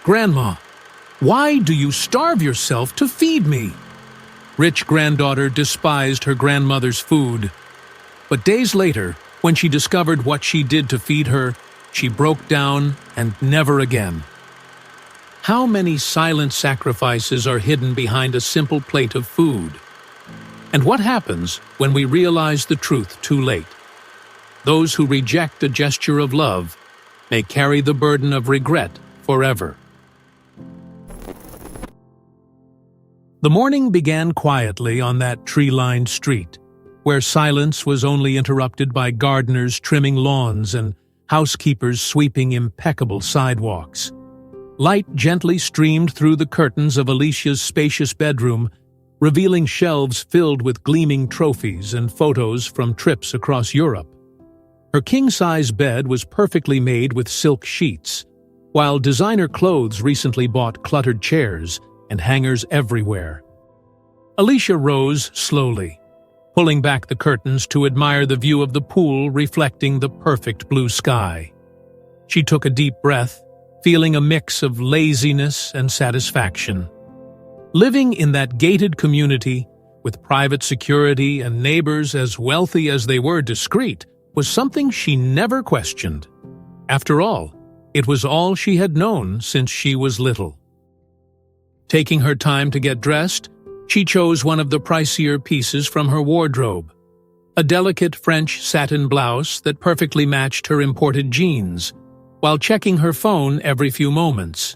"Grandma, why do you starve yourself to feed me?" Rich granddaughter despised her grandmother's food. But days later, when she discovered what she did to feed her, she broke down and never again. How many silent sacrifices are hidden behind a simple plate of food? And what happens when we realize the truth too late? Those who reject a gesture of love may carry the burden of regret forever. The morning began quietly on that tree-lined street, where silence was only interrupted by gardeners trimming lawns and housekeepers sweeping impeccable sidewalks. Light gently streamed through the curtains of Alicia's spacious bedroom, revealing shelves filled with gleaming trophies and photos from trips across Europe. Her king-size bed was perfectly made with silk sheets, while designer clothes recently bought cluttered chairs and hangers everywhere. Alicia rose slowly, pulling back the curtains to admire the view of the pool reflecting the perfect blue sky. She took a deep breath, feeling a mix of laziness and satisfaction. Living in that gated community, with private security and neighbors as wealthy as they were discreet, was something she never questioned. After all, it was all she had known since she was little. Taking her time to get dressed, she chose one of the pricier pieces from her wardrobe, a delicate French satin blouse that perfectly matched her imported jeans, while checking her phone every few moments.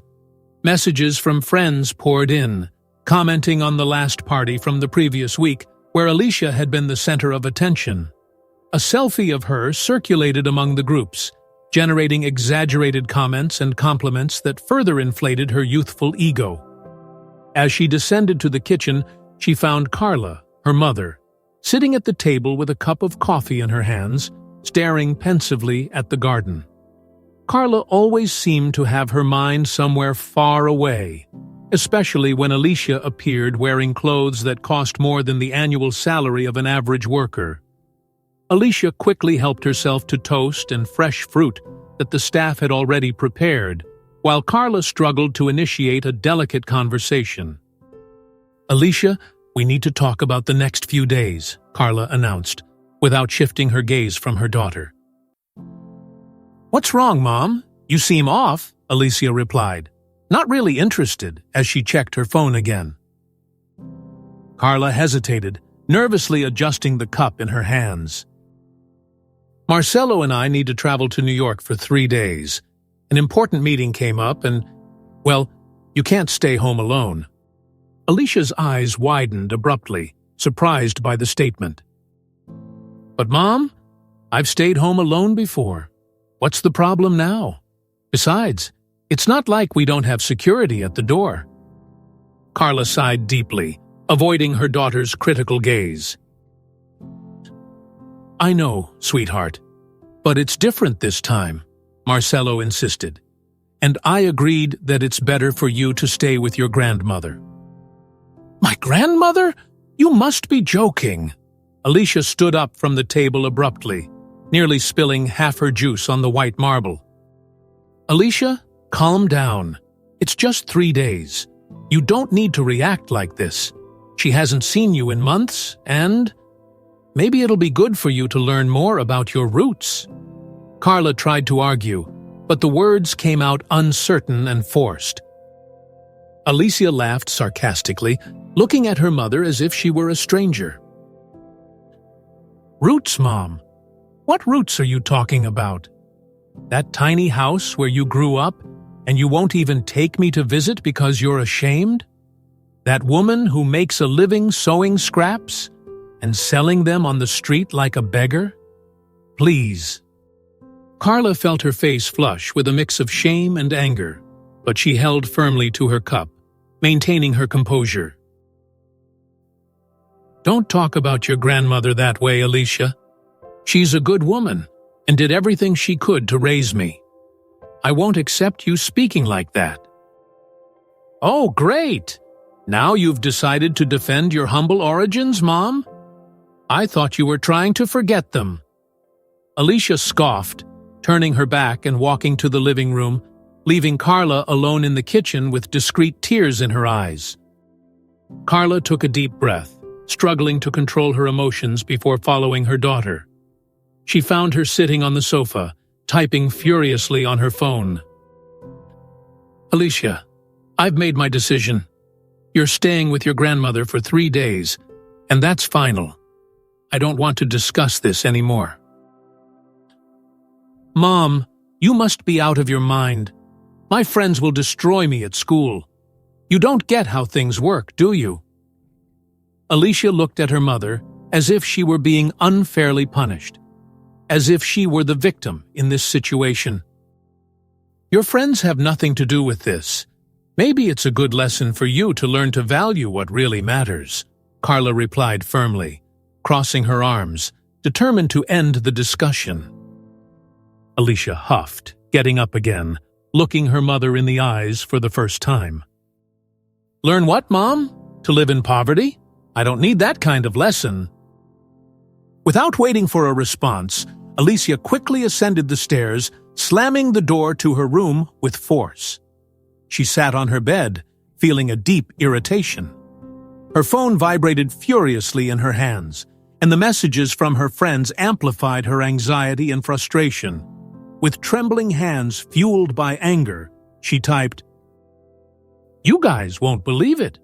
Messages from friends poured in, commenting on the last party from the previous week, where Alicia had been the center of attention. A selfie of her circulated among the groups, generating exaggerated comments and compliments that further inflated her youthful ego. As she descended to the kitchen, she found Carla, her mother, sitting at the table with a cup of coffee in her hands, staring pensively at the garden. Carla always seemed to have her mind somewhere far away, especially when Alicia appeared wearing clothes that cost more than the annual salary of an average worker. Alicia quickly helped herself to toast and fresh fruit that the staff had already prepared, while Carla struggled to initiate a delicate conversation. "Alicia, we need to talk about the next few days," Carla announced, without shifting her gaze from her daughter. "What's wrong, Mom? You seem off," Alicia replied, not really interested as she checked her phone again. Carla hesitated, nervously adjusting the cup in her hands. "Marcelo and I need to travel to New York for 3 days. An important meeting came up and, well, you can't stay home alone." Alicia's eyes widened abruptly, surprised by the statement. "But Mom, I've stayed home alone before. What's the problem now? Besides, it's not like we don't have security at the door." Carla sighed deeply, avoiding her daughter's critical gaze. "I know, sweetheart, but it's different this time," Marcelo insisted, "and I agreed that it's better for you to stay with your grandmother." "My grandmother? You must be joking." Alicia stood up from the table abruptly, nearly spilling half her juice on the white marble. "Alicia, calm down. It's just 3 days. You don't need to react like this. She hasn't seen you in months, and maybe it'll be good for you to learn more about your roots." Carla tried to argue, but the words came out uncertain and forced. Alicia laughed sarcastically, looking at her mother as if she were a stranger. "Roots, Mom? What roots are you talking about? That tiny house where you grew up, and you won't even take me to visit because you're ashamed? That woman who makes a living sewing scraps and selling them on the street like a beggar? Please." Carla felt her face flush with a mix of shame and anger, but she held firmly to her cup, maintaining her composure. "Don't talk about your grandmother that way, Alicia. She's a good woman and did everything she could to raise me. I won't accept you speaking like that." "Oh, great! Now you've decided to defend your humble origins, Mom? I thought you were trying to forget them." Alicia scoffed, turning her back and walking to the living room, leaving Carla alone in the kitchen with discreet tears in her eyes. Carla took a deep breath, struggling to control her emotions before following her daughter. She found her sitting on the sofa, typing furiously on her phone. "Alicia, I've made my decision. You're staying with your grandmother for 3 days, and that's final. I don't want to discuss this anymore." "Mom, you must be out of your mind. My friends will destroy me at school. You don't get how things work, do you?" Alicia looked at her mother as if she were being unfairly punished, as if she were the victim in this situation. "Your friends have nothing to do with this. Maybe it's a good lesson for you to learn to value what really matters," Carla replied firmly, crossing her arms, determined to end the discussion. Alicia huffed, getting up again, looking her mother in the eyes for the first time. "Learn what, Mom? To live in poverty? I don't need that kind of lesson." Without waiting for a response, Alicia quickly ascended the stairs, slamming the door to her room with force. She sat on her bed, feeling a deep irritation. Her phone vibrated furiously in her hands, and the messages from her friends amplified her anxiety and frustration. With trembling hands fueled by anger, she typed, "You guys won't believe it.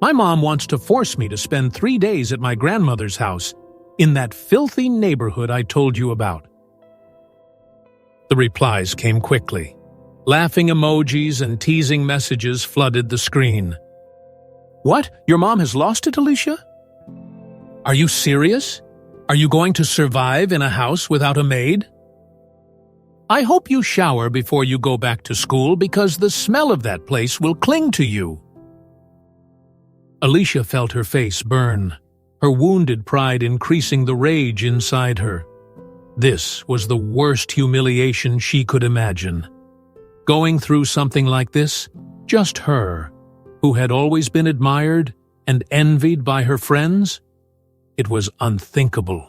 My mom wants to force me to spend 3 days at my grandmother's house in that filthy neighborhood I told you about." The replies came quickly. Laughing emojis and teasing messages flooded the screen. "What? Your mom has lost it, Alicia? Are you serious? Are you going to survive in a house without a maid? I hope you shower before you go back to school because the smell of that place will cling to you." Alicia felt her face burn, her wounded pride increasing the rage inside her. This was the worst humiliation she could imagine. Going through something like this, just her, who had always been admired and envied by her friends? It was unthinkable.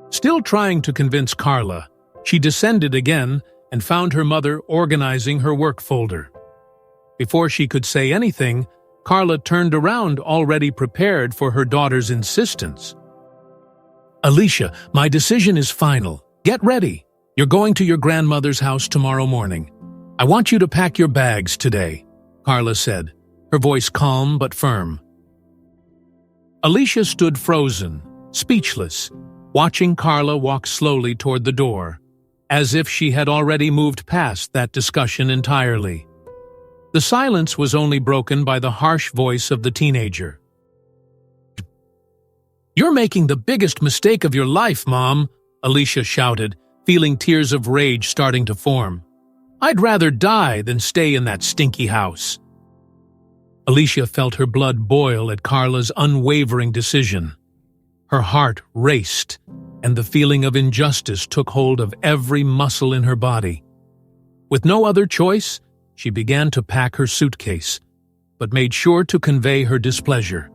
Still trying to convince Carla, she descended again and found her mother organizing her work folder. Before she could say anything, Carla turned around already prepared for her daughter's insistence. "Alicia, my decision is final. Get ready. You're going to your grandmother's house tomorrow morning. I want you to pack your bags today," Carla said, her voice calm but firm. Alicia stood frozen, speechless, watching Carla walk slowly toward the door, as if she had already moved past that discussion entirely. The silence was only broken by the harsh voice of the teenager. "You're making the biggest mistake of your life, Mom," Alicia shouted, feeling tears of rage starting to form. "I'd rather die than stay in that stinky house." Alicia felt her blood boil at Carla's unwavering decision. Her heart raced, and the feeling of injustice took hold of every muscle in her body. With no other choice, she began to pack her suitcase, but made sure to convey her displeasure.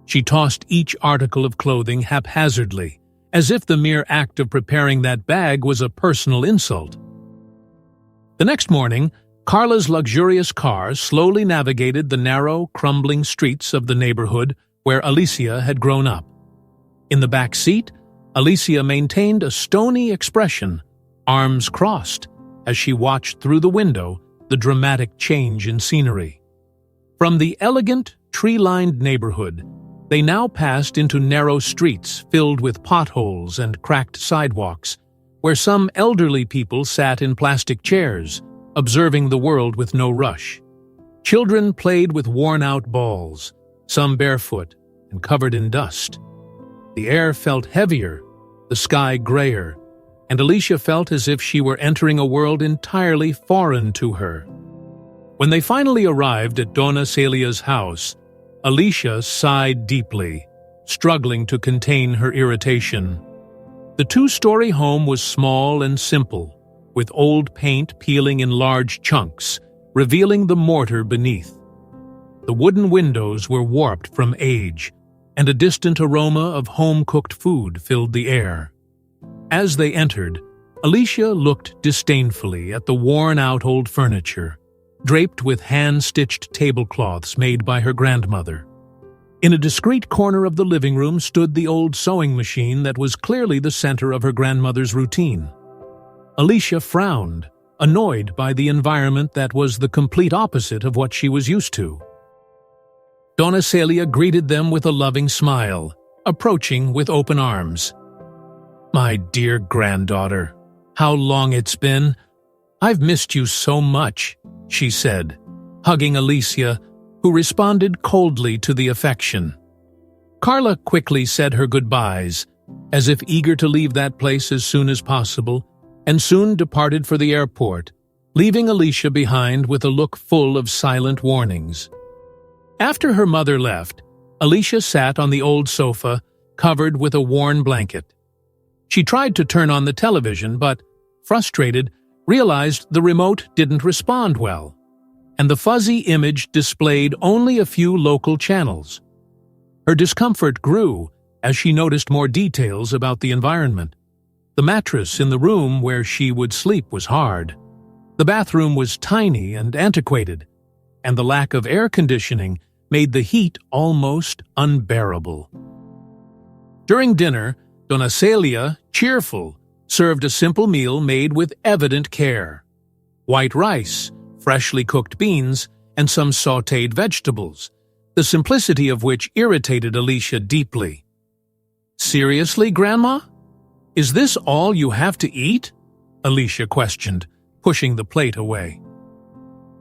She tossed each article of clothing haphazardly, as if the mere act of preparing that bag was a personal insult. The next morning, Carla's luxurious car slowly navigated the narrow, crumbling streets of the neighborhood where Alicia had grown up. In the back seat, Alicia maintained a stony expression, arms crossed, as she watched through the window the dramatic change in scenery. From the elegant, tree-lined neighborhood, they now passed into narrow streets filled with potholes and cracked sidewalks, where some elderly people sat in plastic chairs, observing the world with no rush. Children played with worn-out balls, some barefoot and covered in dust. The air felt heavier, the sky grayer, and Alicia felt as if she were entering a world entirely foreign to her. When they finally arrived at Donna Celia's house, Alicia sighed deeply, struggling to contain her irritation. The two-story home was small and simple, with old paint peeling in large chunks, revealing the mortar beneath. The wooden windows were warped from age, and a distant aroma of home-cooked food filled the air. As they entered, Alicia looked disdainfully at the worn-out old furniture, draped with hand-stitched tablecloths made by her grandmother. In a discreet corner of the living room stood the old sewing machine that was clearly the center of her grandmother's routine. Alicia frowned, annoyed by the environment that was the complete opposite of what she was used to. Donna Celia greeted them with a loving smile, approaching with open arms. "My dear granddaughter, how long it's been! I've missed you so much," she said, hugging Alicia, who responded coldly to the affection. Carla quickly said her goodbyes, as if eager to leave that place as soon as possible, and soon departed for the airport, leaving Alicia behind with a look full of silent warnings. After her mother left, Alicia sat on the old sofa, covered with a worn blanket. She tried to turn on the television, but, frustrated, realized the remote didn't respond well, and the fuzzy image displayed only a few local channels. Her discomfort grew as she noticed more details about the environment. The mattress in the room where she would sleep was hard. The bathroom was tiny and antiquated, and the lack of air conditioning made the heat almost unbearable. During dinner, Donna Celia, cheerful, served a simple meal made with evident care. White rice, freshly cooked beans, and some sautéed vegetables, the simplicity of which irritated Alicia deeply. "Seriously, Grandma? Is this all you have to eat?" Alicia questioned, pushing the plate away.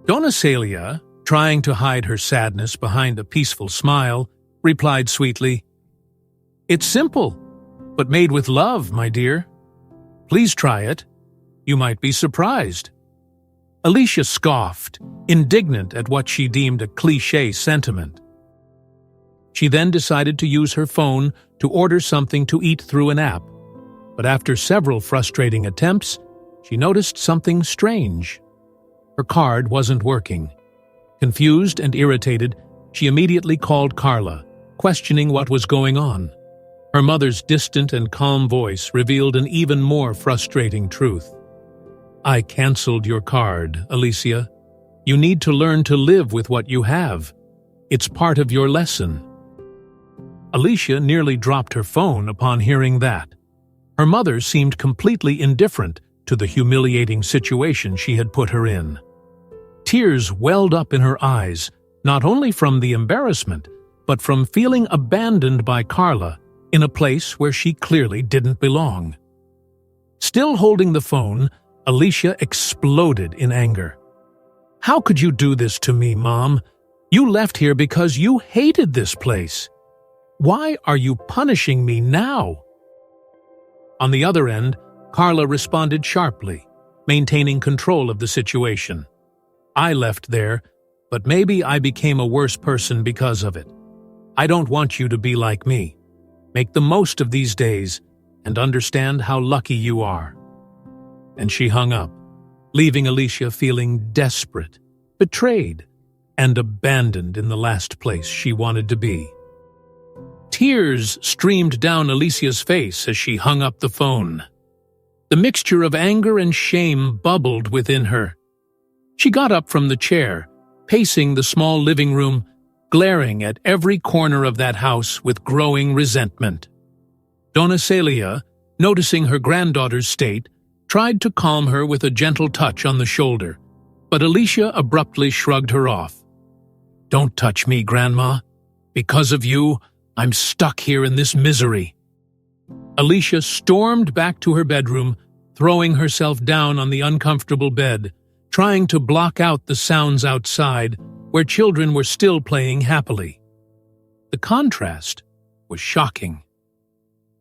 Donna Celia, trying to hide her sadness behind a peaceful smile, replied sweetly, "It's simple, but made with love, my dear. Please try it. You might be surprised." Alicia scoffed, indignant at what she deemed a cliché sentiment. She then decided to use her phone to order something to eat through an app, but after several frustrating attempts, she noticed something strange. Her card wasn't working. Confused and irritated, she immediately called Carla, questioning what was going on. Her mother's distant and calm voice revealed an even more frustrating truth. "I canceled your card, Alicia. You need to learn to live with what you have. It's part of your lesson." Alicia nearly dropped her phone upon hearing that. Her mother seemed completely indifferent to the humiliating situation she had put her in. Tears welled up in her eyes, not only from the embarrassment, but from feeling abandoned by Carla in a place where she clearly didn't belong. Still holding the phone, Alicia exploded in anger. "How could you do this to me, Mom? You left here because you hated this place. Why are you punishing me now?" On the other end, Carla responded sharply, maintaining control of the situation. "I left there, but maybe I became a worse person because of it. I don't want you to be like me. Make the most of these days and understand how lucky you are." And she hung up, leaving Alicia feeling desperate, betrayed, and abandoned in the last place she wanted to be. Tears streamed down Alicia's face as she hung up the phone. The mixture of anger and shame bubbled within her. She got up from the chair, pacing the small living room, glaring at every corner of that house with growing resentment. Donna Celia, noticing her granddaughter's state, tried to calm her with a gentle touch on the shoulder, but Alicia abruptly shrugged her off. "Don't touch me, Grandma. Because of you, I'm stuck here in this misery." Alicia stormed back to her bedroom, throwing herself down on the uncomfortable bed, trying to block out the sounds outside, where children were still playing happily. The contrast was shocking.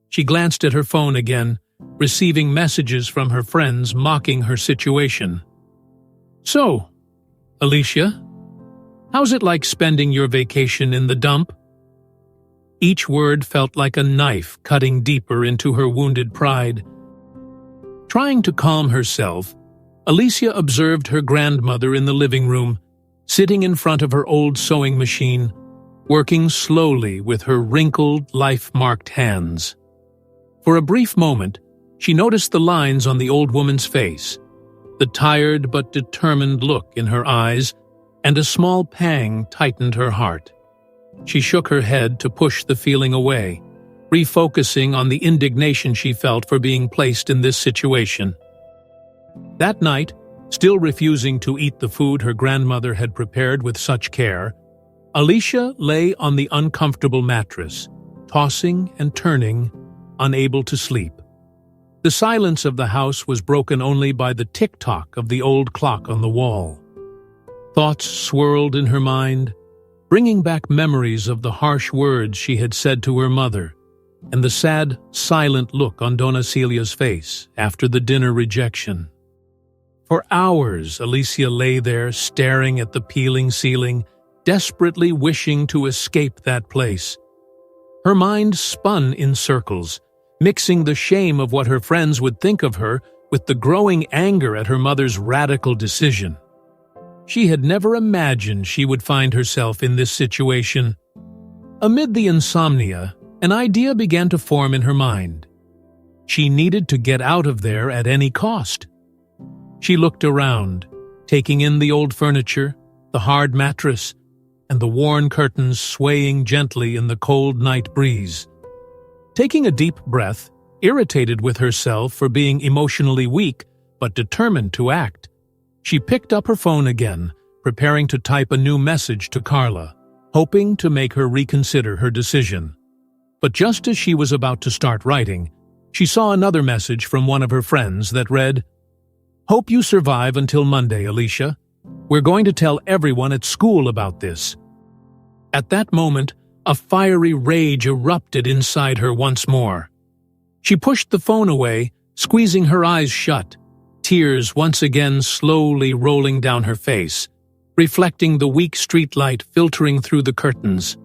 She glanced at her phone again, receiving messages from her friends mocking her situation. "So, Alicia, how's it like spending your vacation in the dump?" Each word felt like a knife cutting deeper into her wounded pride. Trying to calm herself, Alicia observed her grandmother in the living room, sitting in front of her old sewing machine, working slowly with her wrinkled, life-marked hands. For a brief moment, She noticed the lines on the old woman's face, the tired but determined look in her eyes, and a small pang tightened her heart. She shook her head to push the feeling away, refocusing on the indignation she felt for being placed in this situation. That night, still refusing to eat the food her grandmother had prepared with such care, Alicia lay on the uncomfortable mattress, tossing and turning, unable to sleep. The silence of the house was broken only by the tick-tock of the old clock on the wall. Thoughts swirled in her mind, bringing back memories of the harsh words she had said to her mother, and the sad, silent look on Dona Celia's face after the dinner rejection. For hours, Alicia lay there staring at the peeling ceiling, desperately wishing to escape that place. Her mind spun in circles, mixing the shame of what her friends would think of her with the growing anger at her mother's radical decision. She had never imagined she would find herself in this situation. Amid the insomnia, an idea began to form in her mind. She needed to get out of there at any cost. She looked around, taking in the old furniture, the hard mattress, and the worn curtains swaying gently in the cold night breeze. Taking a deep breath, irritated with herself for being emotionally weak but determined to act, she picked up her phone again, preparing to type a new message to Carla, hoping to make her reconsider her decision. But just as she was about to start writing, she saw another message from one of her friends that read, "Hope you survive until Monday, Alicia. We're going to tell everyone at school about this." At that moment, a fiery rage erupted inside her once more. She pushed the phone away, squeezing her eyes shut, tears once again slowly rolling down her face, reflecting the weak streetlight filtering through the curtains.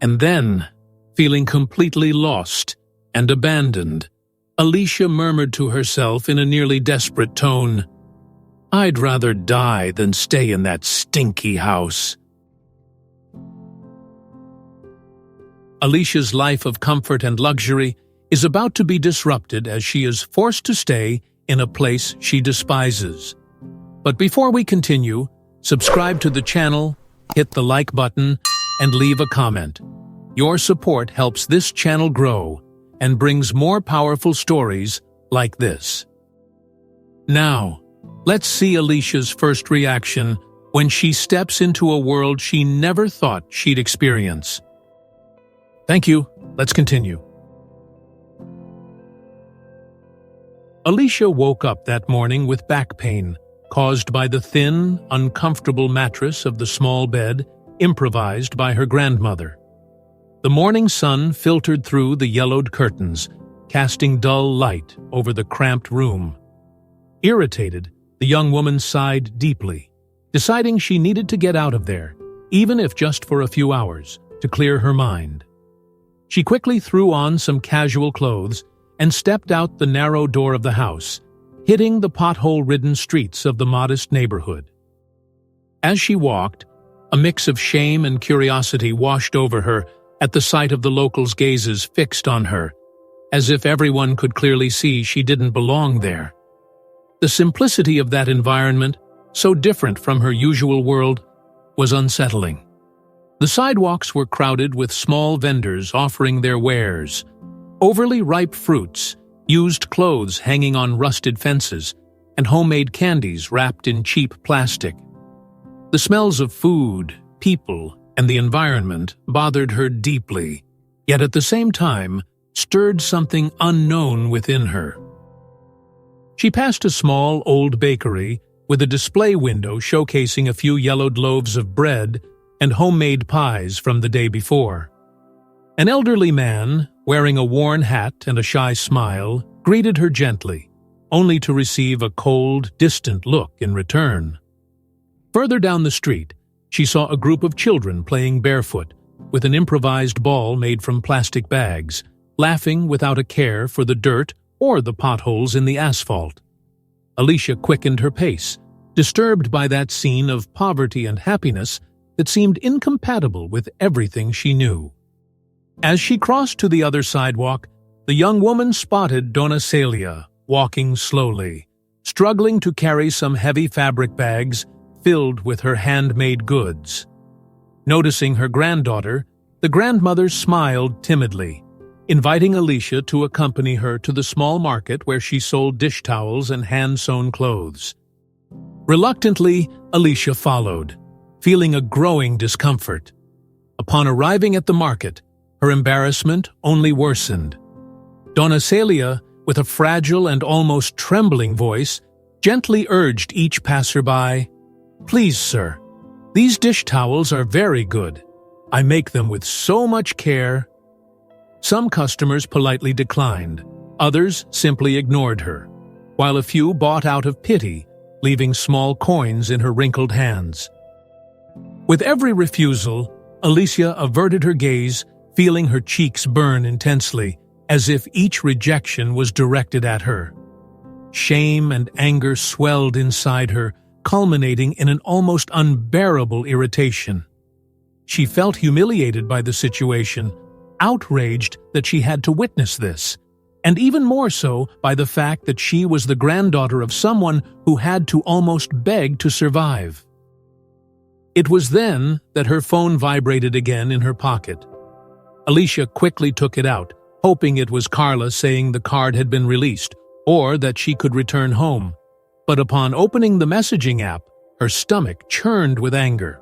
And then, feeling completely lost and abandoned, Alicia murmured to herself in a nearly desperate tone, "I'd rather die than stay in that stinky house." Alicia's life of comfort and luxury is about to be disrupted as she is forced to stay in a place she despises. But before we continue, subscribe to the channel, hit the like button, and leave a comment. Your support helps this channel grow and brings more powerful stories like this. Now, let's see Alicia's first reaction when she steps into a world she never thought she'd experience. Thank you. Let's continue. Alicia woke up that morning with back pain, caused by the thin, uncomfortable mattress of the small bed improvised by her grandmother. The morning sun filtered through the yellowed curtains, casting dull light over the cramped room. Irritated, the young woman sighed deeply, deciding she needed to get out of there, even if just for a few hours, to clear her mind. She quickly threw on some casual clothes and stepped out the narrow door of the house, hitting the pothole-ridden streets of the modest neighborhood. As she walked, a mix of shame and curiosity washed over her at the sight of the locals' gazes fixed on her, as if everyone could clearly see she didn't belong there. The simplicity of that environment, so different from her usual world, was unsettling. The sidewalks were crowded with small vendors offering their wares, overly ripe fruits, used clothes hanging on rusted fences, and homemade candies wrapped in cheap plastic. The smells of food, people, and the environment bothered her deeply, yet at the same time stirred something unknown within her. She passed a small old bakery with a display window showcasing a few yellowed loaves of bread and homemade pies from the day before. An elderly man, wearing a worn hat and a shy smile, greeted her gently, only to receive a cold, distant look in return. Further down the street, she saw a group of children playing barefoot, with an improvised ball made from plastic bags, laughing without a care for the dirt or the potholes in the asphalt. Alicia quickened her pace, disturbed by that scene of poverty and happiness that seemed incompatible with everything she knew. As she crossed to the other sidewalk, the young woman spotted Donna Celia walking slowly, struggling to carry some heavy fabric bags filled with her handmade goods. Noticing her granddaughter, the grandmother smiled timidly, inviting Alicia to accompany her to the small market where she sold dish towels and hand-sewn clothes. Reluctantly, Alicia followed, feeling a growing discomfort. Upon arriving at the market, her embarrassment only worsened. Donna Celia, with a fragile and almost trembling voice, gently urged each passerby, "Please, sir, these dish towels are very good. I make them with so much care." Some customers politely declined, others simply ignored her, while a few bought out of pity, leaving small coins in her wrinkled hands. With every refusal, Alicia averted her gaze, feeling her cheeks burn intensely, as if each rejection was directed at her. Shame and anger swelled inside her, culminating in an almost unbearable irritation. She felt humiliated by the situation, outraged that she had to witness this, and even more so by the fact that she was the granddaughter of someone who had to almost beg to survive. It was then that her phone vibrated again in her pocket. Alicia quickly took it out, hoping it was Carla saying the card had been released, or that she could return home. But upon opening the messaging app, her stomach churned with anger.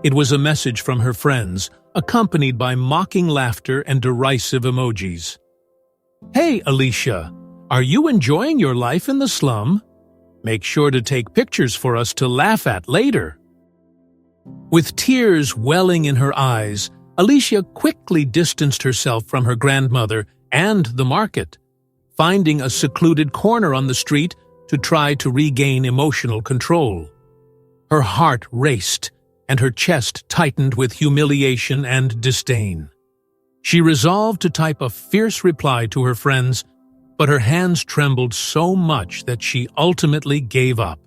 It was a message from her friends, accompanied by mocking laughter and derisive emojis. "Hey, Alicia, are you enjoying your life in the slum? Make sure to take pictures for us to laugh at later." With tears welling in her eyes, Alicia quickly distanced herself from her grandmother and the market, finding a secluded corner on the street to try to regain emotional control. Her heart raced, and her chest tightened with humiliation and disdain. She resolved to type a fierce reply to her friends, but her hands trembled so much that she ultimately gave up.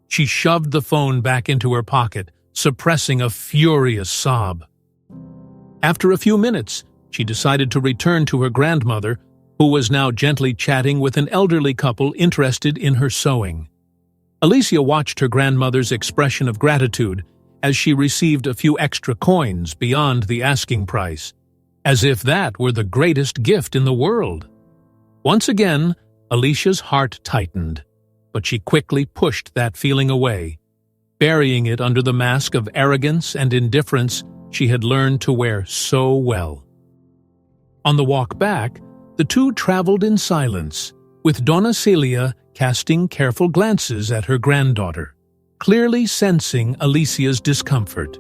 She shoved the phone back into her pocket, suppressing a furious sob. After a few minutes, she decided to return to her grandmother, who was now gently chatting with an elderly couple interested in her sewing. Alicia watched her grandmother's expression of gratitude as she received a few extra coins beyond the asking price, as if that were the greatest gift in the world. Once again, Alicia's heart tightened, but she quickly pushed that feeling away, burying it under the mask of arrogance and indifference she had learned to wear so well. On the walk back, the two traveled in silence, with Donna Celia casting careful glances at her granddaughter, clearly sensing Alicia's discomfort.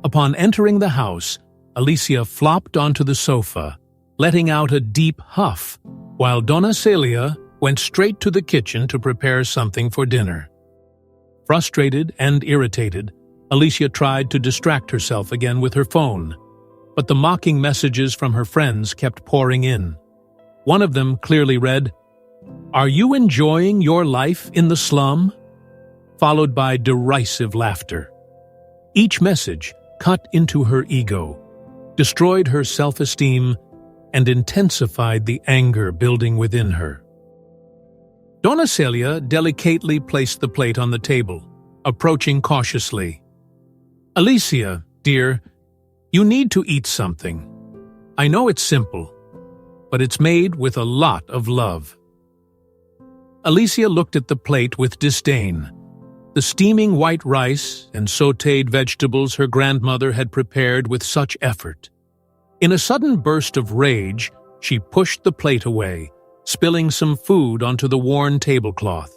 Upon entering the house, Alicia flopped onto the sofa, letting out a deep huff, while Donna Celia went straight to the kitchen to prepare something for dinner. Frustrated and irritated, Alicia tried to distract herself again with her phone, but the mocking messages from her friends kept pouring in. One of them clearly read, "Are you enjoying your life in the slum?" followed by derisive laughter. Each message cut into her ego, destroyed her self-esteem, and intensified the anger building within her. Donna Celia delicately placed the plate on the table, approaching cautiously. "Alicia, dear, you need to eat something. I know it's simple, but it's made with a lot of love." Alicia looked at the plate with disdain. The steaming white rice and sautéed vegetables her grandmother had prepared with such effort. In a sudden burst of rage, she pushed the plate away, spilling some food onto the worn tablecloth.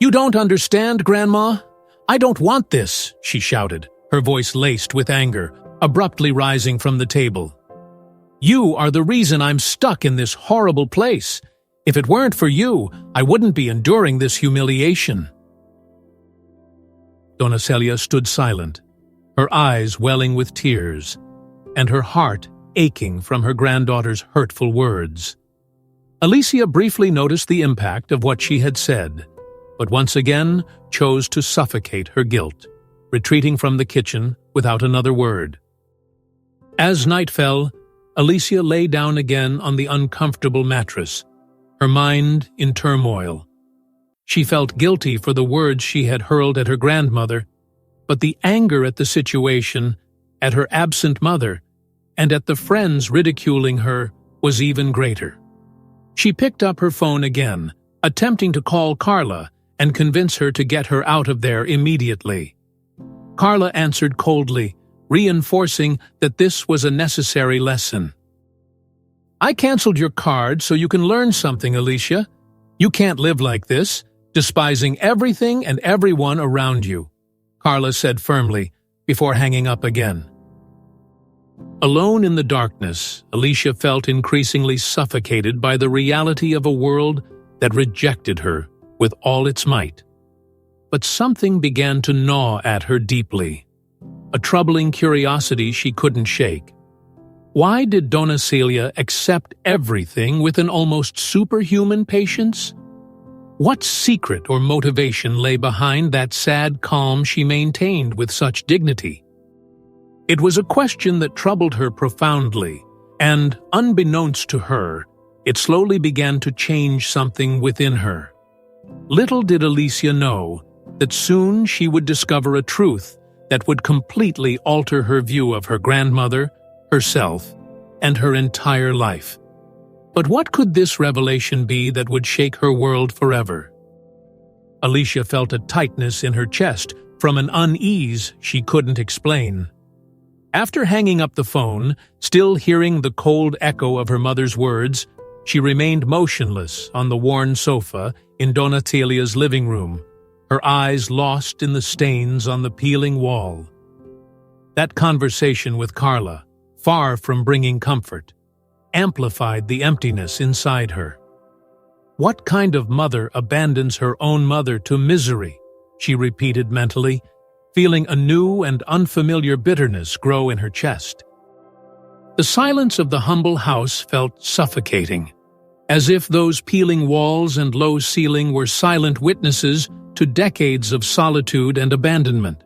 "You don't understand, Grandma? I don't want this," she shouted, her voice laced with anger, abruptly rising from the table. "You are the reason I'm stuck in this horrible place. If it weren't for you, I wouldn't be enduring this humiliation." Donna Celia stood silent, her eyes welling with tears, and her heart aching from her granddaughter's hurtful words. Alicia briefly noticed the impact of what she had said, but once again chose to suffocate her guilt, retreating from the kitchen without another word. As night fell, Alicia lay down again on the uncomfortable mattress, her mind in turmoil. She felt guilty for the words she had hurled at her grandmother, but the anger at the situation, at her absent mother, and at the friends ridiculing her was even greater. She picked up her phone again, attempting to call Carla and convince her to get her out of there immediately. Carla answered coldly, reinforcing that this was a necessary lesson. "I canceled your card so you can learn something, Alicia. You can't live like this, despising everything and everyone around you," Carla said firmly, before hanging up again. Alone in the darkness, Alicia felt increasingly suffocated by the reality of a world that rejected her with all its might. But something began to gnaw at her deeply, a troubling curiosity she couldn't shake. Why did Donna Celia accept everything with an almost superhuman patience? What secret or motivation lay behind that sad calm she maintained with such dignity? It was a question that troubled her profoundly, and, unbeknownst to her, it slowly began to change something within her. Little did Alicia know that soon she would discover a truth that would completely alter her view of her grandmother, herself, and her entire life. But what could this revelation be that would shake her world forever? Alicia felt a tightness in her chest from an unease she couldn't explain. After hanging up the phone, still hearing the cold echo of her mother's words, she remained motionless on the worn sofa in Donna Celia's living room, her eyes lost in the stains on the peeling wall. That conversation with Carla, far from bringing comfort, amplified the emptiness inside her. What kind of mother abandons her own mother to misery? She repeated mentally, feeling a new and unfamiliar bitterness grow in her chest. The silence of the humble house felt suffocating, as if those peeling walls and low ceiling were silent witnesses to decades of solitude and abandonment.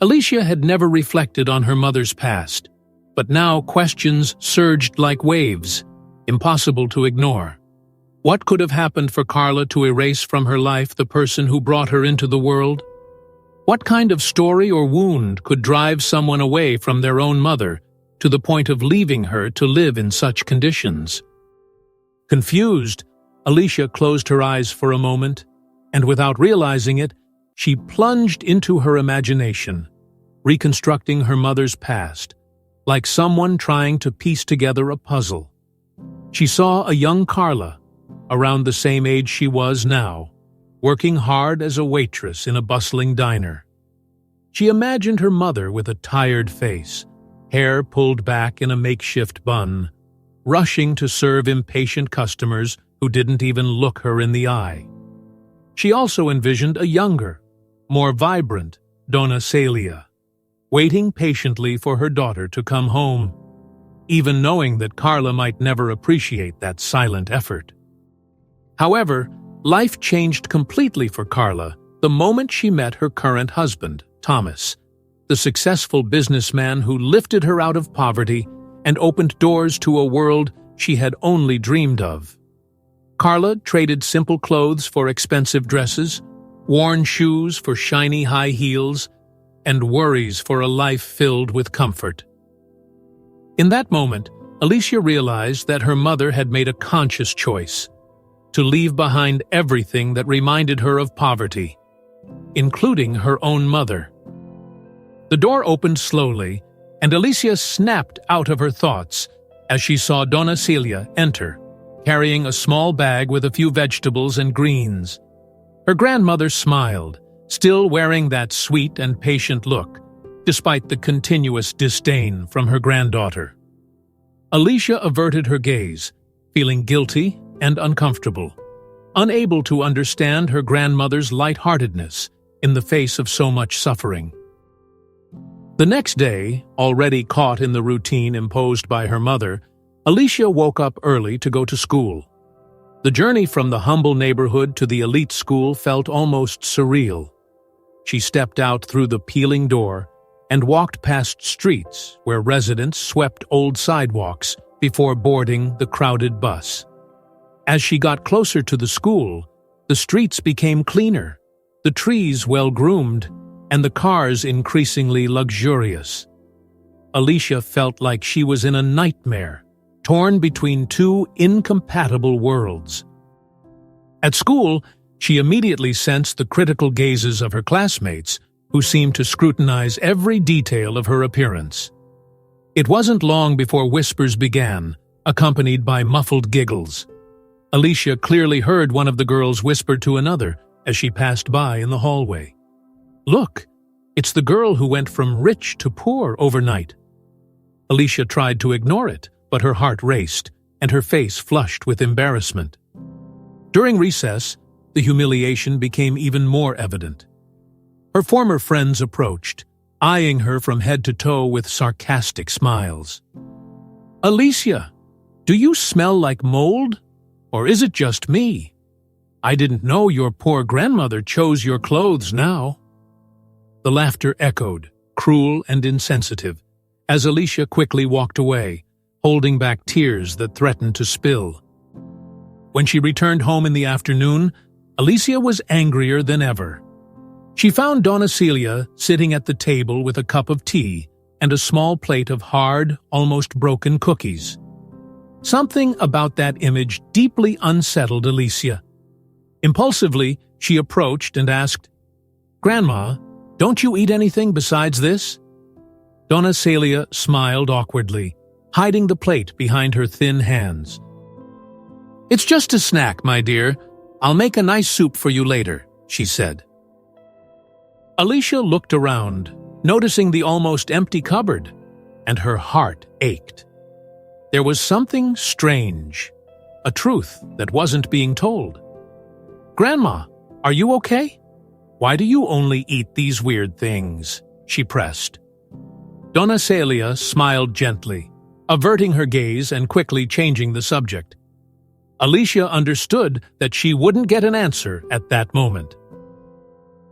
Alicia had never reflected on her mother's past, but now questions surged like waves, impossible to ignore. What could have happened for Carla to erase from her life the person who brought her into the world? What kind of story or wound could drive someone away from their own mother to the point of leaving her to live in such conditions? Confused, Alicia closed her eyes for a moment, and without realizing it, she plunged into her imagination, reconstructing her mother's past, like someone trying to piece together a puzzle. She saw a young Carla, around the same age she was now, working hard as a waitress in a bustling diner. She imagined her mother with a tired face, hair pulled back in a makeshift bun, rushing to serve impatient customers who didn't even look her in the eye. She also envisioned a younger, more vibrant Donna Celia, waiting patiently for her daughter to come home, even knowing that Carla might never appreciate that silent effort. However, life changed completely for Carla the moment she met her current husband, Thomas, the successful businessman who lifted her out of poverty and opened doors to a world she had only dreamed of. Carla traded simple clothes for expensive dresses, worn shoes for shiny high heels, and worries for a life filled with comfort. In that moment, Alicia realized that her mother had made a conscious choice to leave behind everything that reminded her of poverty, including her own mother. The door opened slowly, and Alicia snapped out of her thoughts as she saw Donna Celia enter, carrying a small bag with a few vegetables and greens. Her grandmother smiled, still wearing that sweet and patient look, despite the continuous disdain from her granddaughter. Alicia averted her gaze, feeling guilty and uncomfortable, unable to understand her grandmother's lightheartedness in the face of so much suffering. The next day, already caught in the routine imposed by her mother, Alicia woke up early to go to school. The journey from the humble neighborhood to the elite school felt almost surreal. She stepped out through the peeling door, and walked past streets where residents swept old sidewalks before boarding the crowded bus. As she got closer to the school, the streets became cleaner, the trees well-groomed, and the cars increasingly luxurious. Alicia felt like she was in a nightmare, torn between two incompatible worlds. At school, she immediately sensed the critical gazes of her classmates, who seemed to scrutinize every detail of her appearance. It wasn't long before whispers began, accompanied by muffled giggles. Alicia clearly heard one of the girls whisper to another as she passed by in the hallway. "Look, it's the girl who went from rich to poor overnight." Alicia tried to ignore it, but her heart raced, and her face flushed with embarrassment. During recess, the humiliation became even more evident. Her former friends approached, eyeing her from head to toe with sarcastic smiles. "Alicia, do you smell like mold? Or is it just me? I didn't know your poor grandmother chose your clothes now." The laughter echoed, cruel and insensitive, as Alicia quickly walked away, holding back tears that threatened to spill. When she returned home in the afternoon, Alicia was angrier than ever. She found Donna Celia sitting at the table with a cup of tea and a small plate of hard, almost broken cookies. Something about that image deeply unsettled Alicia. Impulsively, she approached and asked, "Grandma, don't you eat anything besides this?" Donna Celia smiled awkwardly, hiding the plate behind her thin hands. "It's just a snack, my dear. I'll make a nice soup for you later," she said. Alicia looked around, noticing the almost empty cupboard, and her heart ached. There was something strange, a truth that wasn't being told. "Grandma, are you okay? Why do you only eat these weird things?" she pressed. Donna Celia smiled gently, averting her gaze and quickly changing the subject. Alicia understood that she wouldn't get an answer at that moment.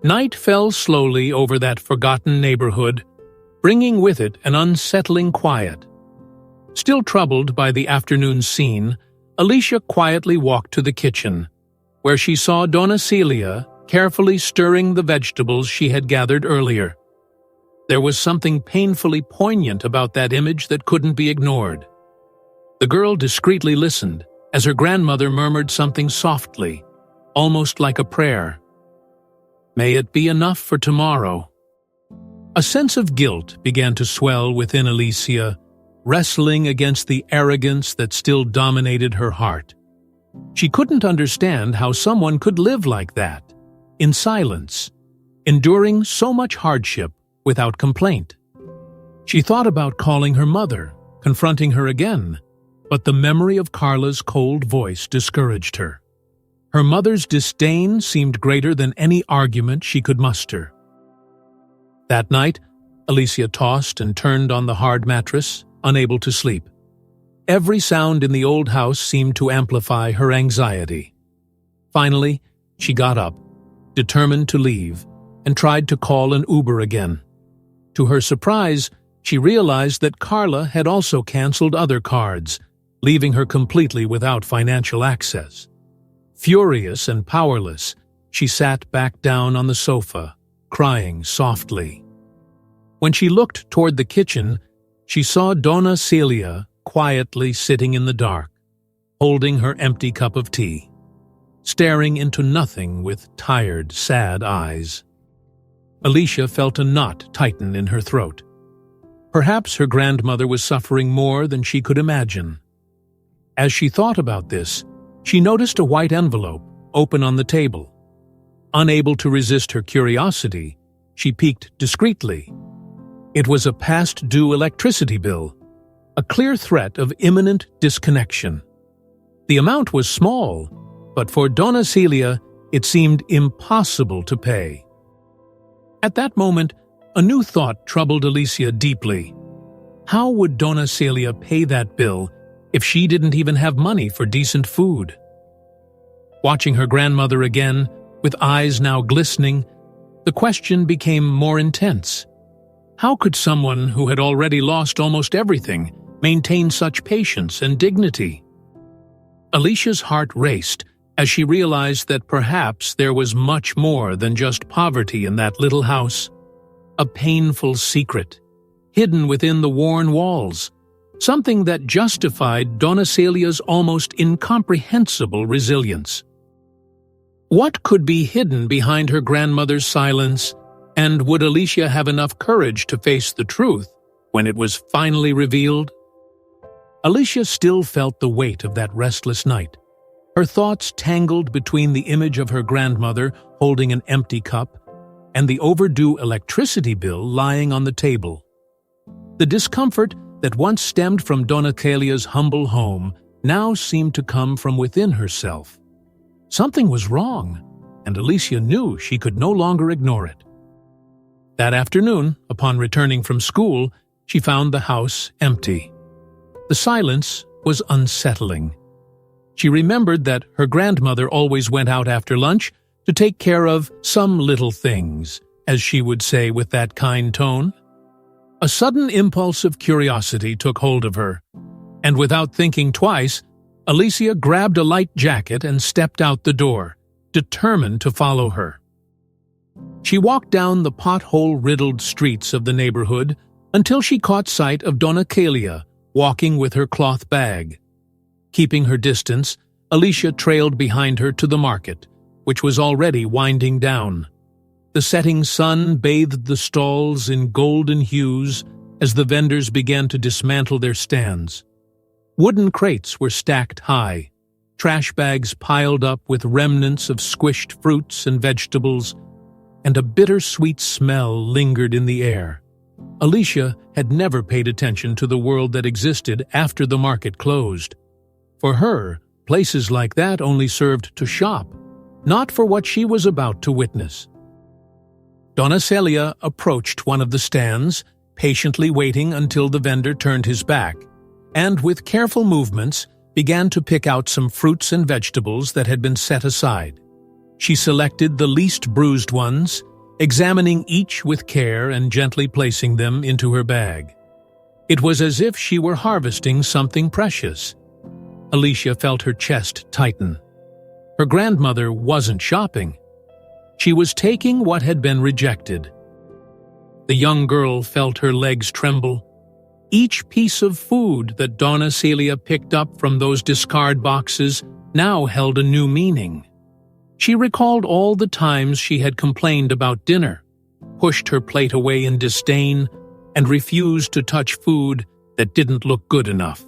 Night fell slowly over that forgotten neighborhood, bringing with it an unsettling quiet. Still troubled by the afternoon scene, Alicia quietly walked to the kitchen, where she saw Donna Celia carefully stirring the vegetables she had gathered earlier. There was something painfully poignant about that image that couldn't be ignored. The girl discreetly listened as her grandmother murmured something softly, almost like a prayer. "May it be enough for tomorrow." A sense of guilt began to swell within Alicia, wrestling against the arrogance that still dominated her heart. She couldn't understand how someone could live like that, in silence, enduring so much hardship without complaint. She thought about calling her mother, confronting her again, but the memory of Carla's cold voice discouraged her. Her mother's disdain seemed greater than any argument she could muster. That night, Alicia tossed and turned on the hard mattress, unable to sleep. Every sound in the old house seemed to amplify her anxiety. Finally, she got up, determined to leave, and tried to call an Uber again. To her surprise, she realized that Carla had also canceled other cards, leaving her completely without financial access. Furious and powerless, she sat back down on the sofa, crying softly. When she looked toward the kitchen, she saw Donna Celia quietly sitting in the dark, holding her empty cup of tea, staring into nothing with tired, sad eyes. Alicia felt a knot tighten in her throat. Perhaps her grandmother was suffering more than she could imagine. As she thought about this, she noticed a white envelope open on the table. Unable to resist her curiosity, she peeked discreetly. It was a past-due electricity bill, a clear threat of imminent disconnection. The amount was small, but for Donna Celia, it seemed impossible to pay. At that moment, a new thought troubled Alicia deeply. How would Donna Celia pay that bill if she didn't even have money for decent food? Watching her grandmother again, with eyes now glistening, the question became more intense. How could someone who had already lost almost everything maintain such patience and dignity? Alicia's heart raced as she realized that perhaps there was much more than just poverty in that little house. A painful secret, hidden within the worn walls, something that justified Donna Celia's almost incomprehensible resilience. What could be hidden behind her grandmother's silence, and would Alicia have enough courage to face the truth when it was finally revealed? Alicia still felt the weight of that restless night. Her thoughts tangled between the image of her grandmother holding an empty cup and the overdue electricity bill lying on the table. The discomfort that once stemmed from Donna Celia's humble home now seemed to come from within herself. Something was wrong, and Alicia knew she could no longer ignore it. That afternoon, upon returning from school, she found the house empty. The silence was unsettling. She remembered that her grandmother always went out after lunch to take care of some little things, as she would say with that kind tone. A sudden impulse of curiosity took hold of her, and without thinking twice, Alicia grabbed a light jacket and stepped out the door, determined to follow her. She walked down the pothole-riddled streets of the neighborhood until she caught sight of Donna Celia walking with her cloth bag. Keeping her distance, Alicia trailed behind her to the market, which was already winding down. The setting sun bathed the stalls in golden hues as the vendors began to dismantle their stands. Wooden crates were stacked high, trash bags piled up with remnants of squished fruits and vegetables, and a bittersweet smell lingered in the air. Alicia had never paid attention to the world that existed after the market closed. For her, places like that only served to shop, not for what she was about to witness. Donna Celia approached one of the stands, patiently waiting until the vendor turned his back, and with careful movements began to pick out some fruits and vegetables that had been set aside. She selected the least bruised ones, examining each with care and gently placing them into her bag. It was as if she were harvesting something precious. Alicia felt her chest tighten. Her grandmother wasn't shopping. She was taking what had been rejected. The young girl felt her legs tremble. Each piece of food that Donna Celia picked up from those discard boxes now held a new meaning. She recalled all the times she had complained about dinner, pushed her plate away in disdain, and refused to touch food that didn't look good enough.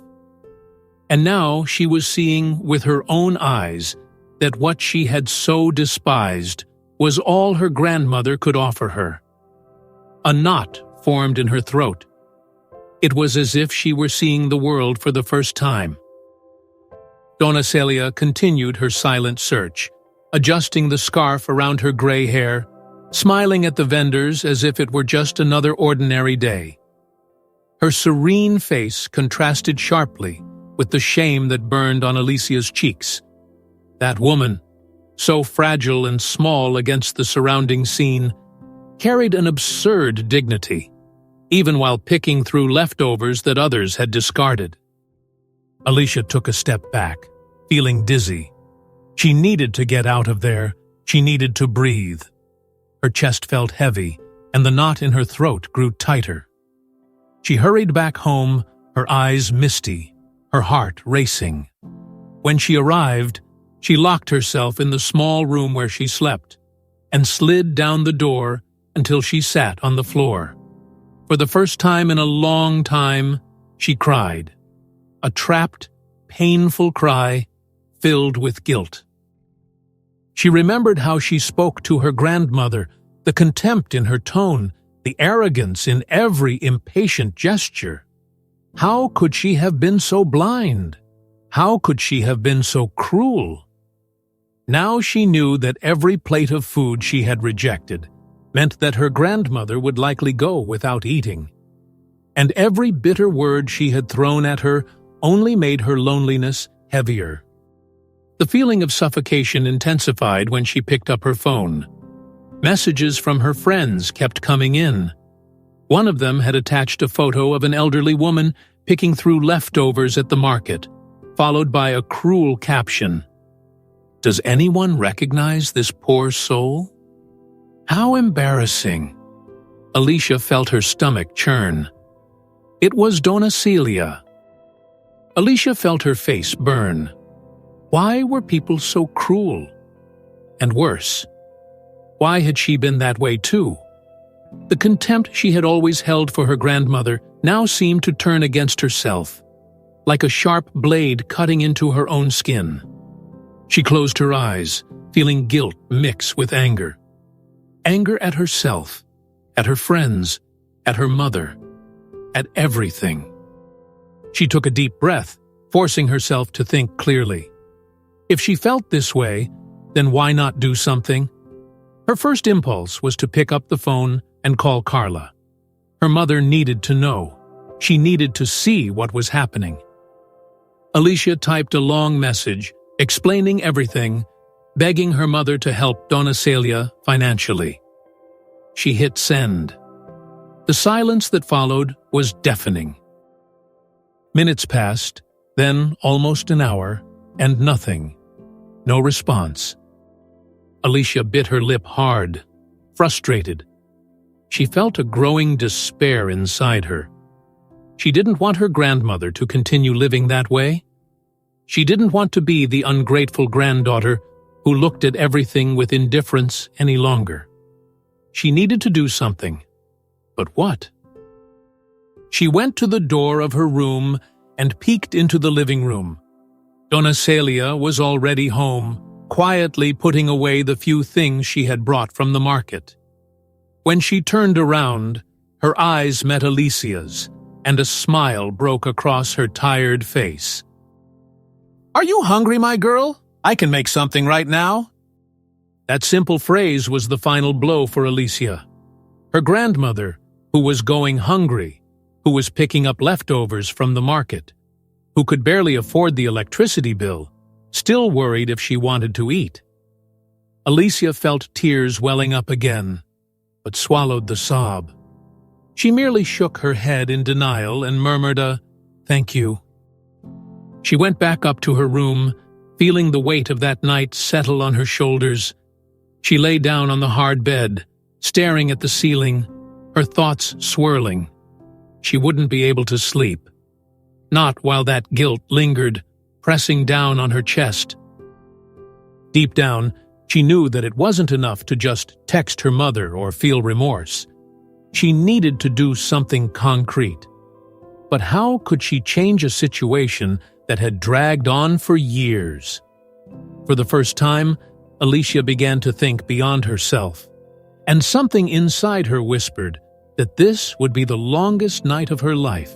And now she was seeing with her own eyes that what she had so despised was all her grandmother could offer her. A knot formed in her throat. It was as if she were seeing the world for the first time. Donna Celia continued her silent search, adjusting the scarf around her gray hair, smiling at the vendors as if it were just another ordinary day. Her serene face contrasted sharply with the shame that burned on Alicia's cheeks. That woman, so fragile and small against the surrounding scene, carried an absurd dignity, even while picking through leftovers that others had discarded. Alicia took a step back, feeling dizzy. She needed to get out of there. She needed to breathe. Her chest felt heavy, and the knot in her throat grew tighter. She hurried back home, her eyes misty, her heart racing. When she arrived, she locked herself in the small room where she slept and slid down the door until she sat on the floor. For the first time in a long time, she cried. A trapped, painful cry filled with guilt. She remembered how she spoke to her grandmother, the contempt in her tone, the arrogance in every impatient gesture. How could she have been so blind? How could she have been so cruel? Now she knew that every plate of food she had rejected meant that her grandmother would likely go without eating. And every bitter word she had thrown at her only made her loneliness heavier. The feeling of suffocation intensified when she picked up her phone. Messages from her friends kept coming in. One of them had attached a photo of an elderly woman picking through leftovers at the market, followed by a cruel caption. Does anyone recognize this poor soul? How embarrassing. Alicia felt her stomach churn. It was Donna Celia. Alicia felt her face burn. Why were people so cruel? And worse, why had she been that way too? The contempt she had always held for her grandmother now seemed to turn against herself, like a sharp blade cutting into her own skin. She closed her eyes, feeling guilt mix with anger. Anger at herself, at her friends, at her mother, at everything. She took a deep breath, forcing herself to think clearly. If she felt this way, then why not do something? Her first impulse was to pick up the phone and call Carla. Her mother needed to know. She needed to see what was happening. Alicia typed a long message, explaining everything, begging her mother to help Donna Celia financially. She hit send. The silence that followed was deafening. Minutes passed, then almost an hour, and nothing. No response. Alicia bit her lip hard, frustrated. She felt a growing despair inside her. She didn't want her grandmother to continue living that way. She didn't want to be the ungrateful granddaughter who looked at everything with indifference any longer. She needed to do something. But what? She went to the door of her room and peeked into the living room. Donna Celia was already home, quietly putting away the few things she had brought from the market. When she turned around, her eyes met Alicia's, and a smile broke across her tired face. "Are you hungry, my girl? I can make something right now." That simple phrase was the final blow for Alicia. Her grandmother, who was going hungry, who was picking up leftovers from the market, who could barely afford the electricity bill, still worried if she wanted to eat. Alicia felt tears welling up again, but swallowed the sob. She merely shook her head in denial and murmured a, "Thank you." She went back up to her room, feeling the weight of that night settle on her shoulders. She lay down on the hard bed, staring at the ceiling, her thoughts swirling. She wouldn't be able to sleep. Not while that guilt lingered, pressing down on her chest. Deep down, she knew that it wasn't enough to just text her mother or feel remorse. She needed to do something concrete. But how could she change a situation that had dragged on for years? For the first time, Alicia began to think beyond herself, and something inside her whispered that this would be the longest night of her life.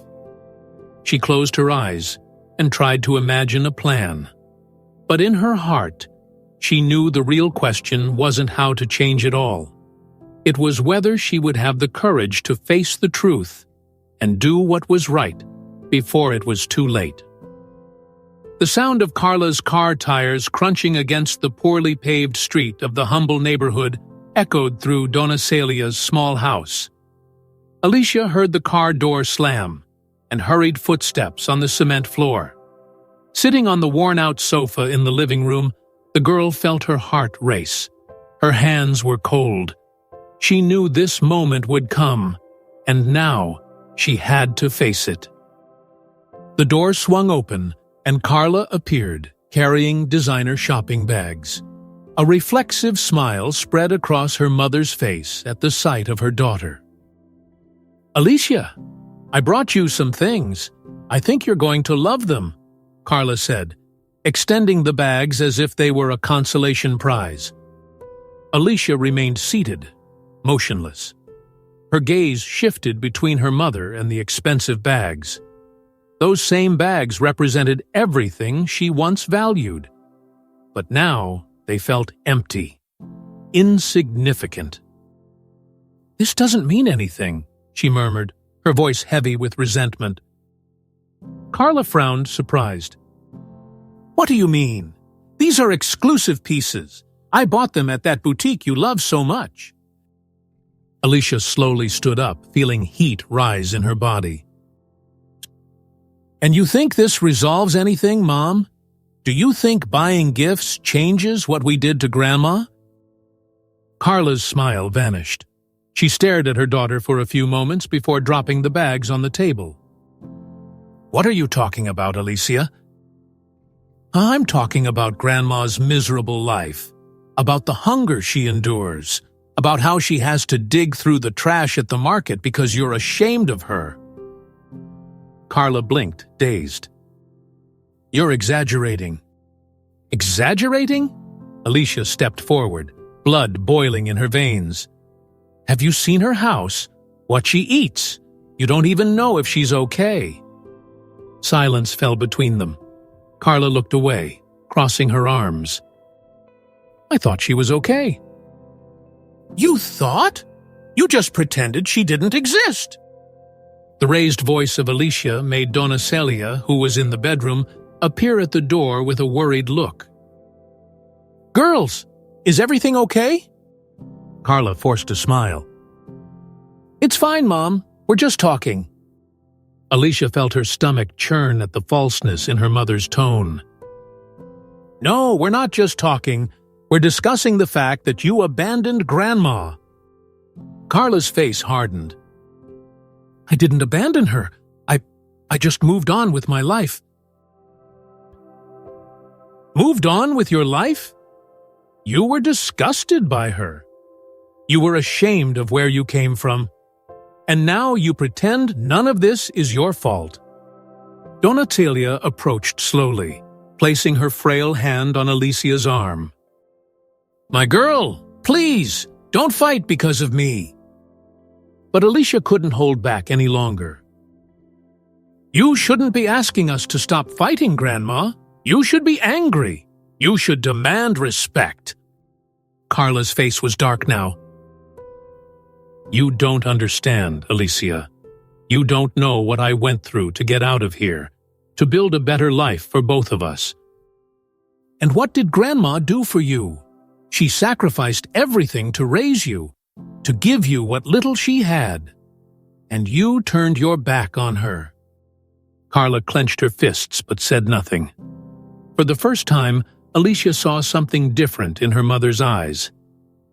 She closed her eyes and tried to imagine a plan. But in her heart, she knew the real question wasn't how to change it all. It was whether she would have the courage to face the truth and do what was right before it was too late. The sound of Carla's car tires crunching against the poorly paved street of the humble neighborhood echoed through Donna Celia's small house. Alicia heard the car door slam and hurried footsteps on the cement floor. Sitting on the worn-out sofa in the living room, the girl felt her heart race. Her hands were cold. She knew this moment would come, and now she had to face it. The door swung open, and Carla appeared, carrying designer shopping bags. A reflexive smile spread across her mother's face at the sight of her daughter. "Alicia, I brought you some things. I think you're going to love them," Carla said, extending the bags as if they were a consolation prize. Alicia remained seated, motionless. Her gaze shifted between her mother and the expensive bags. Those same bags represented everything she once valued. But now they felt empty, insignificant. "This doesn't mean anything," she murmured, her voice heavy with resentment. Carla frowned, surprised. "What do you mean? These are exclusive pieces. I bought them at that boutique you love so much." Alicia slowly stood up, feeling heat rise in her body. "And you think this resolves anything, Mom? Do you think buying gifts changes what we did to Grandma?" Carla's smile vanished. She stared at her daughter for a few moments before dropping the bags on the table. "What are you talking about, Alicia?" "I'm talking about Grandma's miserable life, about the hunger she endures, about how she has to dig through the trash at the market because you're ashamed of her." Carla blinked, dazed. "You're exaggerating." "Exaggerating?" Alicia stepped forward, blood boiling in her veins. "Have you seen her house? What she eats? You don't even know if she's okay." Silence fell between them. Carla looked away, crossing her arms. "I thought she was okay." "You thought? You just pretended she didn't exist." The raised voice of Alicia made Donna Celia, who was in the bedroom, appear at the door with a worried look. "Girls, is everything okay?" Carla forced a smile. "It's fine, Mom. We're just talking." Alicia felt her stomach churn at the falseness in her mother's tone. "No, we're not just talking. We're discussing the fact that you abandoned Grandma." Carla's face hardened. "I didn't abandon her. I just moved on with my life." "Moved on with your life? You were disgusted by her. You were ashamed of where you came from. And now you pretend none of this is your fault." Donna Celia approached slowly, placing her frail hand on Alicia's arm. "My girl, please, don't fight because of me." But Alicia couldn't hold back any longer. "You shouldn't be asking us to stop fighting, Grandma. You should be angry. You should demand respect." Carla's face was dark now. "You don't understand, Alicia. You don't know what I went through to get out of here, to build a better life for both of us." "And what did Grandma do for you? She sacrificed everything to raise you, to give you what little she had. And you turned your back on her." Carla clenched her fists but said nothing. For the first time, Alicia saw something different in her mother's eyes,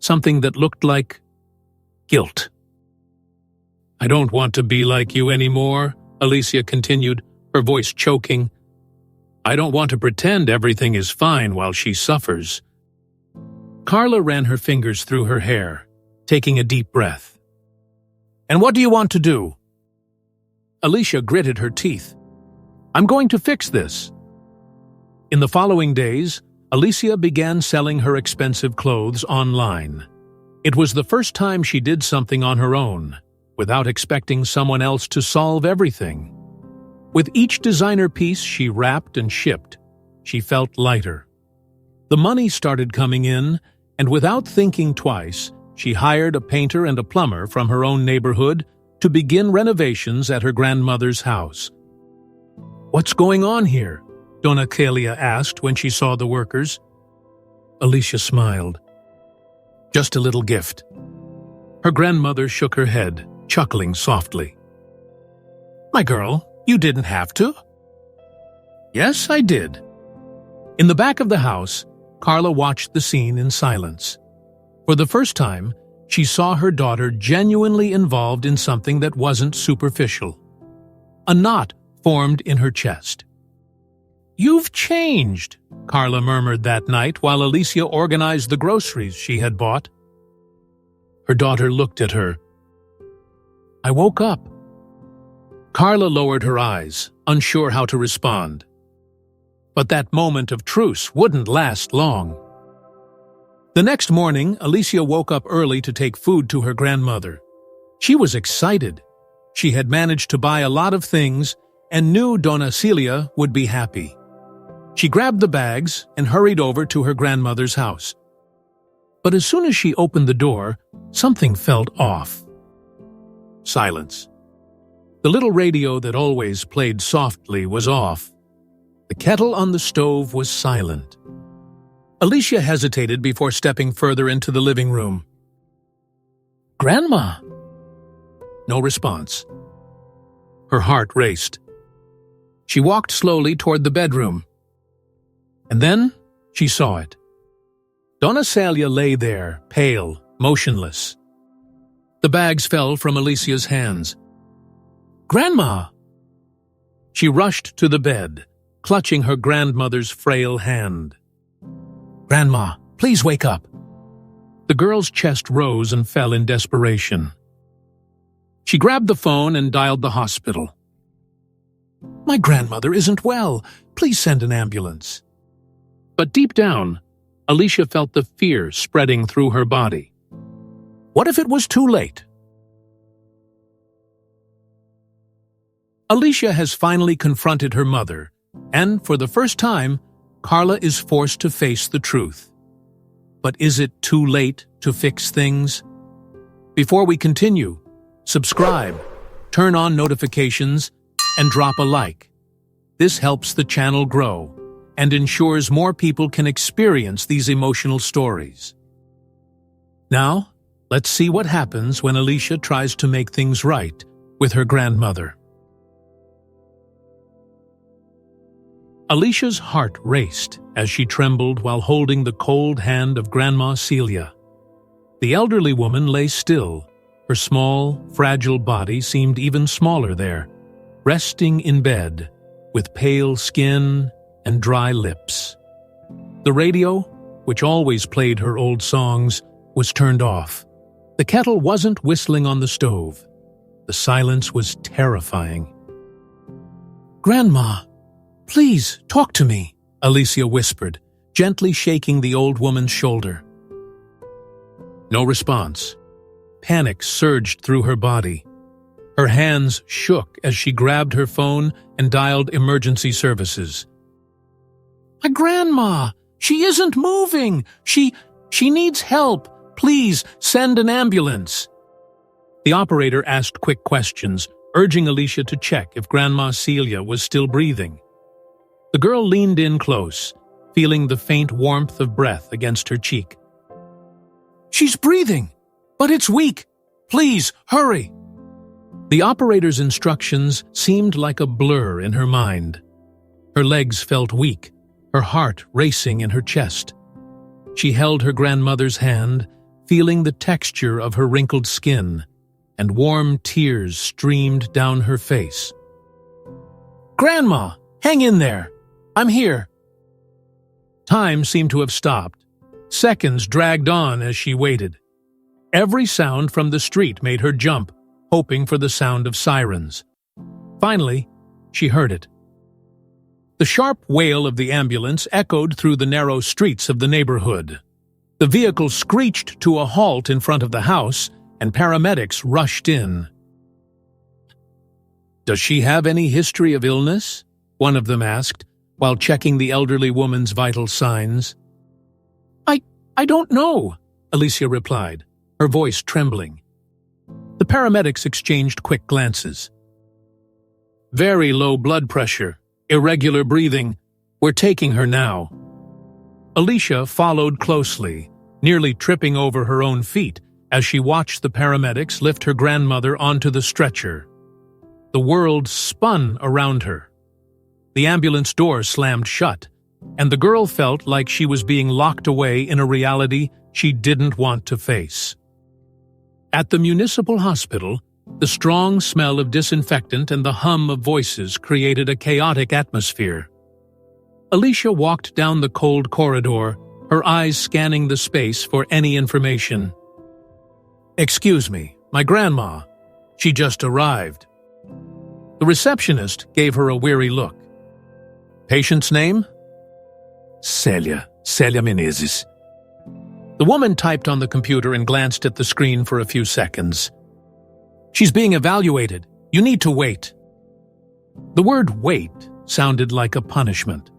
something that looked like guilt. "I don't want to be like you anymore," Alicia continued, her voice choking. "I don't want to pretend everything is fine while she suffers." Carla ran her fingers through her hair, taking a deep breath. "And what do you want to do?" Alicia gritted her teeth. "I'm going to fix this." In the following days, Alicia began selling her expensive clothes online. It was the first time she did something on her own, without expecting someone else to solve everything. With each designer piece she wrapped and shipped, she felt lighter. The money started coming in, and without thinking twice, she hired a painter and a plumber from her own neighborhood to begin renovations at her grandmother's house. "What's going on here?" Donna Celia asked when she saw the workers. Alicia smiled. "Just a little gift." Her grandmother shook her head, chuckling softly. "My girl, you didn't have to." "Yes, I did." In the back of the house, Carla watched the scene in silence. For the first time, she saw her daughter genuinely involved in something that wasn't superficial. A knot formed in her chest. "You've changed," Carla murmured that night while Alicia organized the groceries she had bought. Her daughter looked at her. "I woke up." Carla lowered her eyes, unsure how to respond. But that moment of truce wouldn't last long. The next morning, Alicia woke up early to take food to her grandmother. She was excited. She had managed to buy a lot of things and knew Donna Celia would be happy. She grabbed the bags and hurried over to her grandmother's house. But as soon as she opened the door, something felt off. Silence. The little radio that always played softly was off. The kettle on the stove was silent. Alicia hesitated before stepping further into the living room. "Grandma!" No response. Her heart raced. She walked slowly toward the bedroom. And then she saw it. Donna Celia lay there, pale, motionless. The bags fell from Alicia's hands. "Grandma!" She rushed to the bed, clutching her grandmother's frail hand. "Grandma, please wake up." The girl's chest rose and fell in desperation. She grabbed the phone and dialed the hospital. "My grandmother isn't well. Please send an ambulance." But deep down, Alicia felt the fear spreading through her body. What if it was too late? Alicia has finally confronted her mother, and for the first time, Carla is forced to face the truth. But is it too late to fix things? Before we continue, subscribe, turn on notifications, and drop a like. This helps the channel grow and ensures more people can experience these emotional stories. Now, let's see what happens when Alicia tries to make things right with her grandmother. Alicia's heart raced as she trembled while holding the cold hand of Grandma Celia. The elderly woman lay still. Her small, fragile body seemed even smaller there, resting in bed, with pale skin and dry lips. The radio, which always played her old songs, was turned off. The kettle wasn't whistling on the stove. The silence was terrifying. "Grandma, please talk to me," Alicia whispered, gently shaking the old woman's shoulder. No response. Panic surged through her body. Her hands shook as she grabbed her phone and dialed emergency services. "My grandma! She isn't moving! She needs help! Please send an ambulance!" The operator asked quick questions, urging Alicia to check if Grandma Celia was still breathing. The girl leaned in close, feeling the faint warmth of breath against her cheek. "She's breathing, but it's weak. Please, hurry!" The operator's instructions seemed like a blur in her mind. Her legs felt weak, her heart racing in her chest. She held her grandmother's hand, feeling the texture of her wrinkled skin, and warm tears streamed down her face. "Grandma, hang in there! I'm here!" Time seemed to have stopped. Seconds dragged on as she waited. Every sound from the street made her jump, hoping for the sound of sirens. Finally, she heard it. The sharp wail of the ambulance echoed through the narrow streets of the neighborhood. The vehicle screeched to a halt in front of the house, and paramedics rushed in. "Does she have any history of illness?" one of them asked, while checking the elderly woman's vital signs. I don't know," Alicia replied, her voice trembling. The paramedics exchanged quick glances. "Very low blood pressure, irregular breathing. We're taking her now." Alicia followed closely, nearly tripping over her own feet as she watched the paramedics lift her grandmother onto the stretcher. The world spun around her. The ambulance door slammed shut, and the girl felt like she was being locked away in a reality she didn't want to face. At the municipal hospital, the strong smell of disinfectant and the hum of voices created a chaotic atmosphere. Alicia walked down the cold corridor, her eyes scanning the space for any information. "Excuse me, my grandma. She just arrived." The receptionist gave her a weary look. "Patient's name?" Celia Menezes." The woman typed on the computer and glanced at the screen for a few seconds. "She's being evaluated. You need to wait." The word wait sounded like a punishment.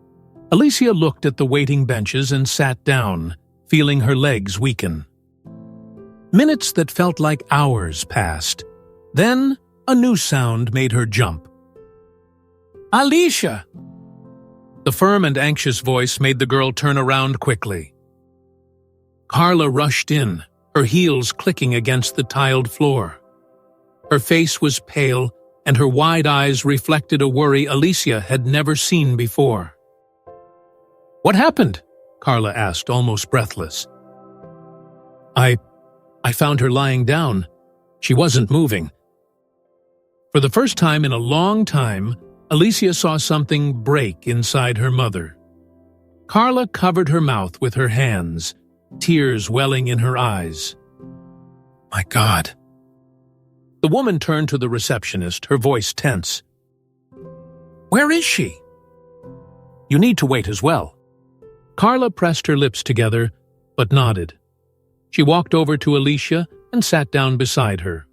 Alicia looked at the waiting benches and sat down, feeling her legs weaken. Minutes that felt like hours passed. Then a new sound made her jump. "Alicia!" The firm and anxious voice made the girl turn around quickly. Carla rushed in, her heels clicking against the tiled floor. Her face was pale, and her wide eyes reflected a worry Alicia had never seen before. "What happened?" Carla asked, almost breathless. I found her lying down. She wasn't moving." For the first time in a long time, Alicia saw something break inside her mother. Carla covered her mouth with her hands, tears welling in her eyes. "My God." The woman turned to the receptionist, her voice tense. "Where is she?" "You need to wait as well." Carla pressed her lips together, but nodded. She walked over to Alicia and sat down beside her.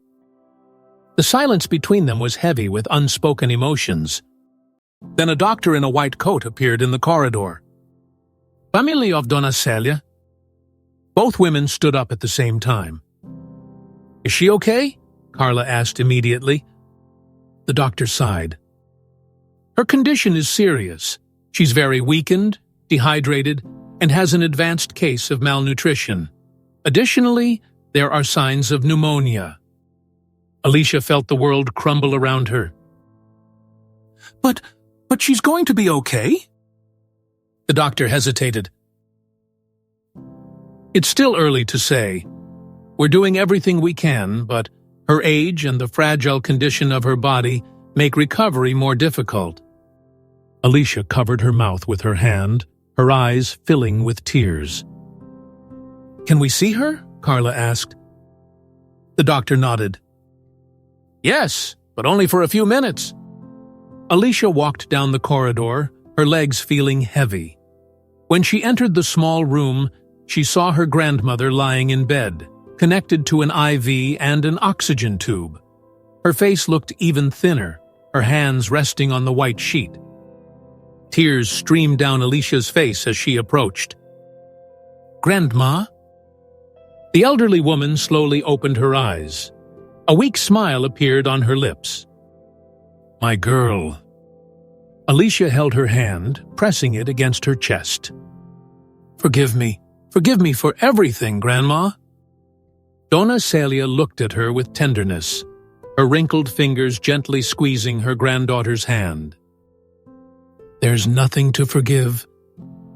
The silence between them was heavy with unspoken emotions. Then a doctor in a white coat appeared in the corridor. "Family of Donna Celia?" Both women stood up at the same time. "Is she okay?" Carla asked immediately. The doctor sighed. "Her condition is serious. She's very weakened, dehydrated, and has an advanced case of malnutrition. Additionally, there are signs of pneumonia." Alicia felt the world crumble around her. But she's going to be okay?" The doctor hesitated. "It's still early to say. We're doing everything we can, but her age and the fragile condition of her body make recovery more difficult." Alicia covered her mouth with her hand, her eyes filling with tears. "Can we see her?" Carla asked. The doctor nodded. "Yes, but only for a few minutes." Alicia walked down the corridor, her legs feeling heavy. When she entered the small room, she saw her grandmother lying in bed, connected to an IV and an oxygen tube. Her face looked even thinner, her hands resting on the white sheet. Tears streamed down Alicia's face as she approached. "Grandma?" The elderly woman slowly opened her eyes. A weak smile appeared on her lips. "My girl." Alicia held her hand, pressing it against her chest. Forgive me for everything, Grandma." Donna Celia looked at her with tenderness, her wrinkled fingers gently squeezing her granddaughter's hand. "There's nothing to forgive.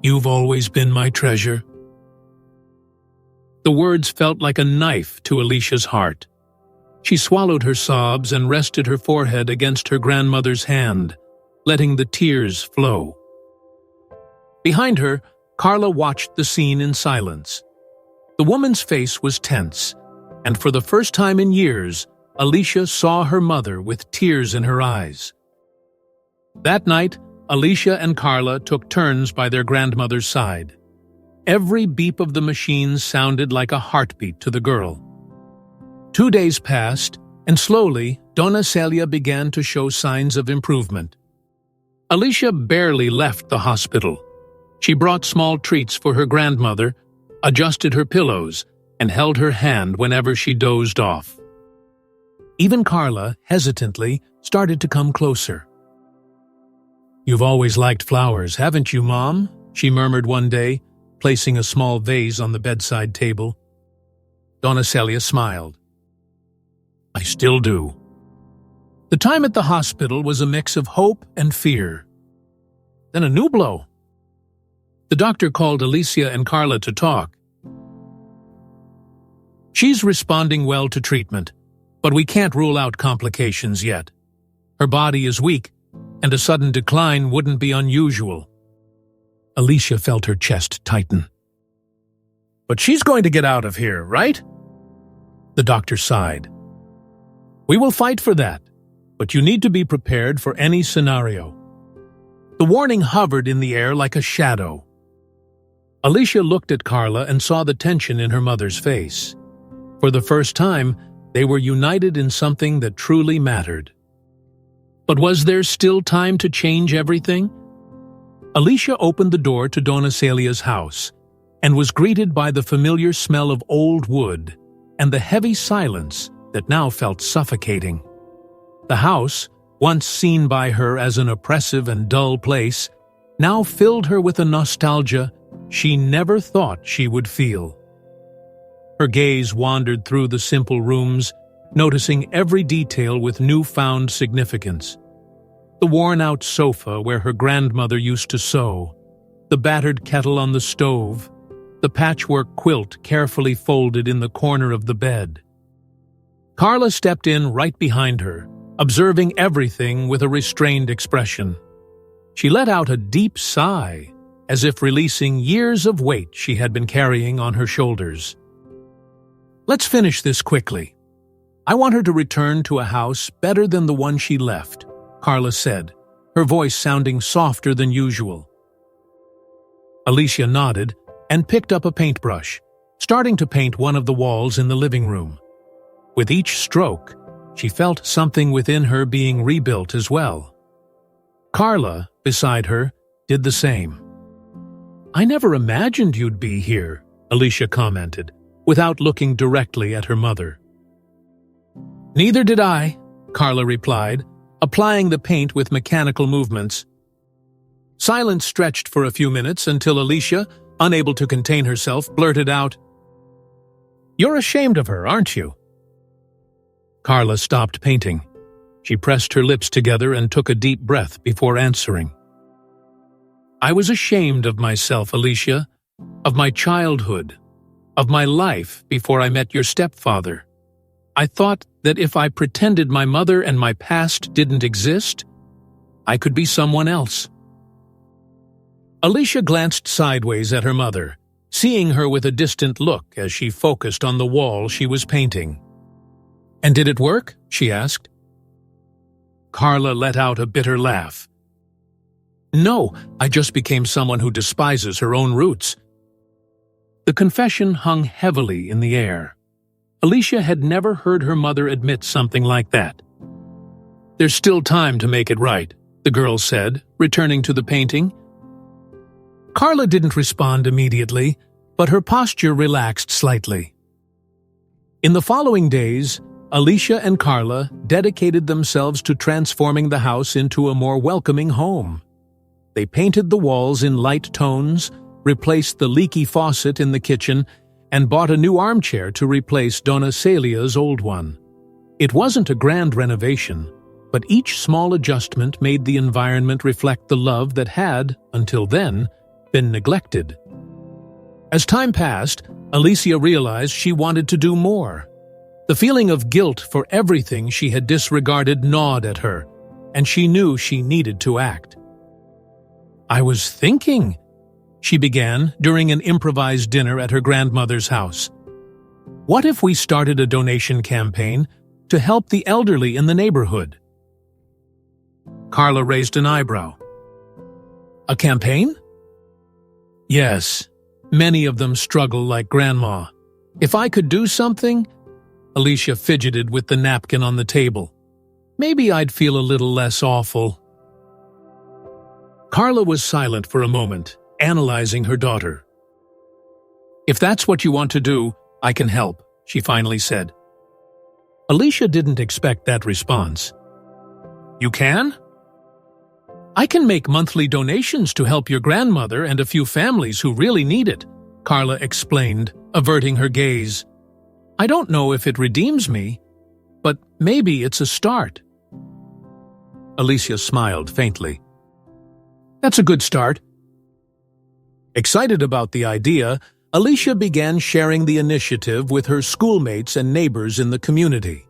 You've always been my treasure." The words felt like a knife to Alicia's heart. She swallowed her sobs and rested her forehead against her grandmother's hand, letting the tears flow. Behind her, Carla watched the scene in silence. The woman's face was tense, and for the first time in years, Alicia saw her mother with tears in her eyes. That night, Alicia and Carla took turns by their grandmother's side. Every beep of the machines sounded like a heartbeat to the girl. 2 days passed, and slowly, Donna Celia began to show signs of improvement. Alicia barely left the hospital. She brought small treats for her grandmother, adjusted her pillows, and held her hand whenever she dozed off. Even Carla, hesitantly, started to come closer. "You've always liked flowers, haven't you, Mom?" she murmured one day, placing a small vase on the bedside table. Donna Celia smiled. "I still do." The time at the hospital was a mix of hope and fear. Then a new blow. The doctor called Alicia and Carla to talk. "She's responding well to treatment, but we can't rule out complications yet. Her body is weak, and a sudden decline wouldn't be unusual." Alicia felt her chest tighten. "But she's going to get out of here, right?" The doctor sighed. "We will fight for that, but you need to be prepared for any scenario." The warning hovered in the air like a shadow. Alicia looked at Carla and saw the tension in her mother's face. For the first time, they were united in something that truly mattered. But was there still time to change everything? Alicia opened the door to Donna Celia's house and was greeted by the familiar smell of old wood and the heavy silence that now felt suffocating. The house, once seen by her as an oppressive and dull place, now filled her with a nostalgia she never thought she would feel. Her gaze wandered through the simple rooms, noticing every detail with newfound significance. The worn-out sofa where her grandmother used to sew, the battered kettle on the stove, the patchwork quilt carefully folded in the corner of the bed. Carla stepped in right behind her, observing everything with a restrained expression. She let out a deep sigh, as if releasing years of weight she had been carrying on her shoulders. "Let's finish this quickly. I want her to return to a house better than the one she left," Carla said, her voice sounding softer than usual. Alicia nodded and picked up a paintbrush, starting to paint one of the walls in the living room. With each stroke, she felt something within her being rebuilt as well. Carla, beside her, did the same. "I never imagined you'd be here," Alicia commented, without looking directly at her mother. "Neither did I," Carla replied, applying the paint with mechanical movements. Silence stretched for a few minutes until Alicia, unable to contain herself, blurted out, "You're ashamed of her, aren't you?" Carla stopped painting. She pressed her lips together and took a deep breath before answering. "I was ashamed of myself, Alicia, of my childhood, of my life before I met your stepfather. I thought that if I pretended my mother and my past didn't exist, I could be someone else." Alicia glanced sideways at her mother, seeing her with a distant look as she focused on the wall she was painting. "And did it work?" she asked. Carla let out a bitter laugh. "No, I just became someone who despises her own roots." The confession hung heavily in the air. Alicia had never heard her mother admit something like that. "There's still time to make it right," the girl said, returning to the painting. Carla didn't respond immediately, but her posture relaxed slightly. In the following days, Alicia and Carla dedicated themselves to transforming the house into a more welcoming home. They painted the walls in light tones, replaced the leaky faucet in the kitchen, and bought a new armchair to replace Donna Celia's old one. It wasn't a grand renovation, but each small adjustment made the environment reflect the love that had, until then, been neglected. As time passed, Alicia realized she wanted to do more. The feeling of guilt for everything she had disregarded gnawed at her, and she knew she needed to act. "I was thinking," she began during an improvised dinner at her grandmother's house. "What if we started a donation campaign to help the elderly in the neighborhood?" Carla raised an eyebrow. "A campaign?" "Yes. Many of them struggle like Grandma. If I could do something," Alicia fidgeted with the napkin on the table, "maybe I'd feel a little less awful." Carla was silent for a moment, analyzing her daughter. "If that's what you want to do, I can help," she finally said. Alicia didn't expect that response. "You can?" "I can make monthly donations to help your grandmother and a few families who really need it," Carla explained, averting her gaze. "I don't know if it redeems me, but maybe it's a start." Alicia smiled faintly. "That's a good start." Excited about the idea, Alicia began sharing the initiative with her schoolmates and neighbors in the community.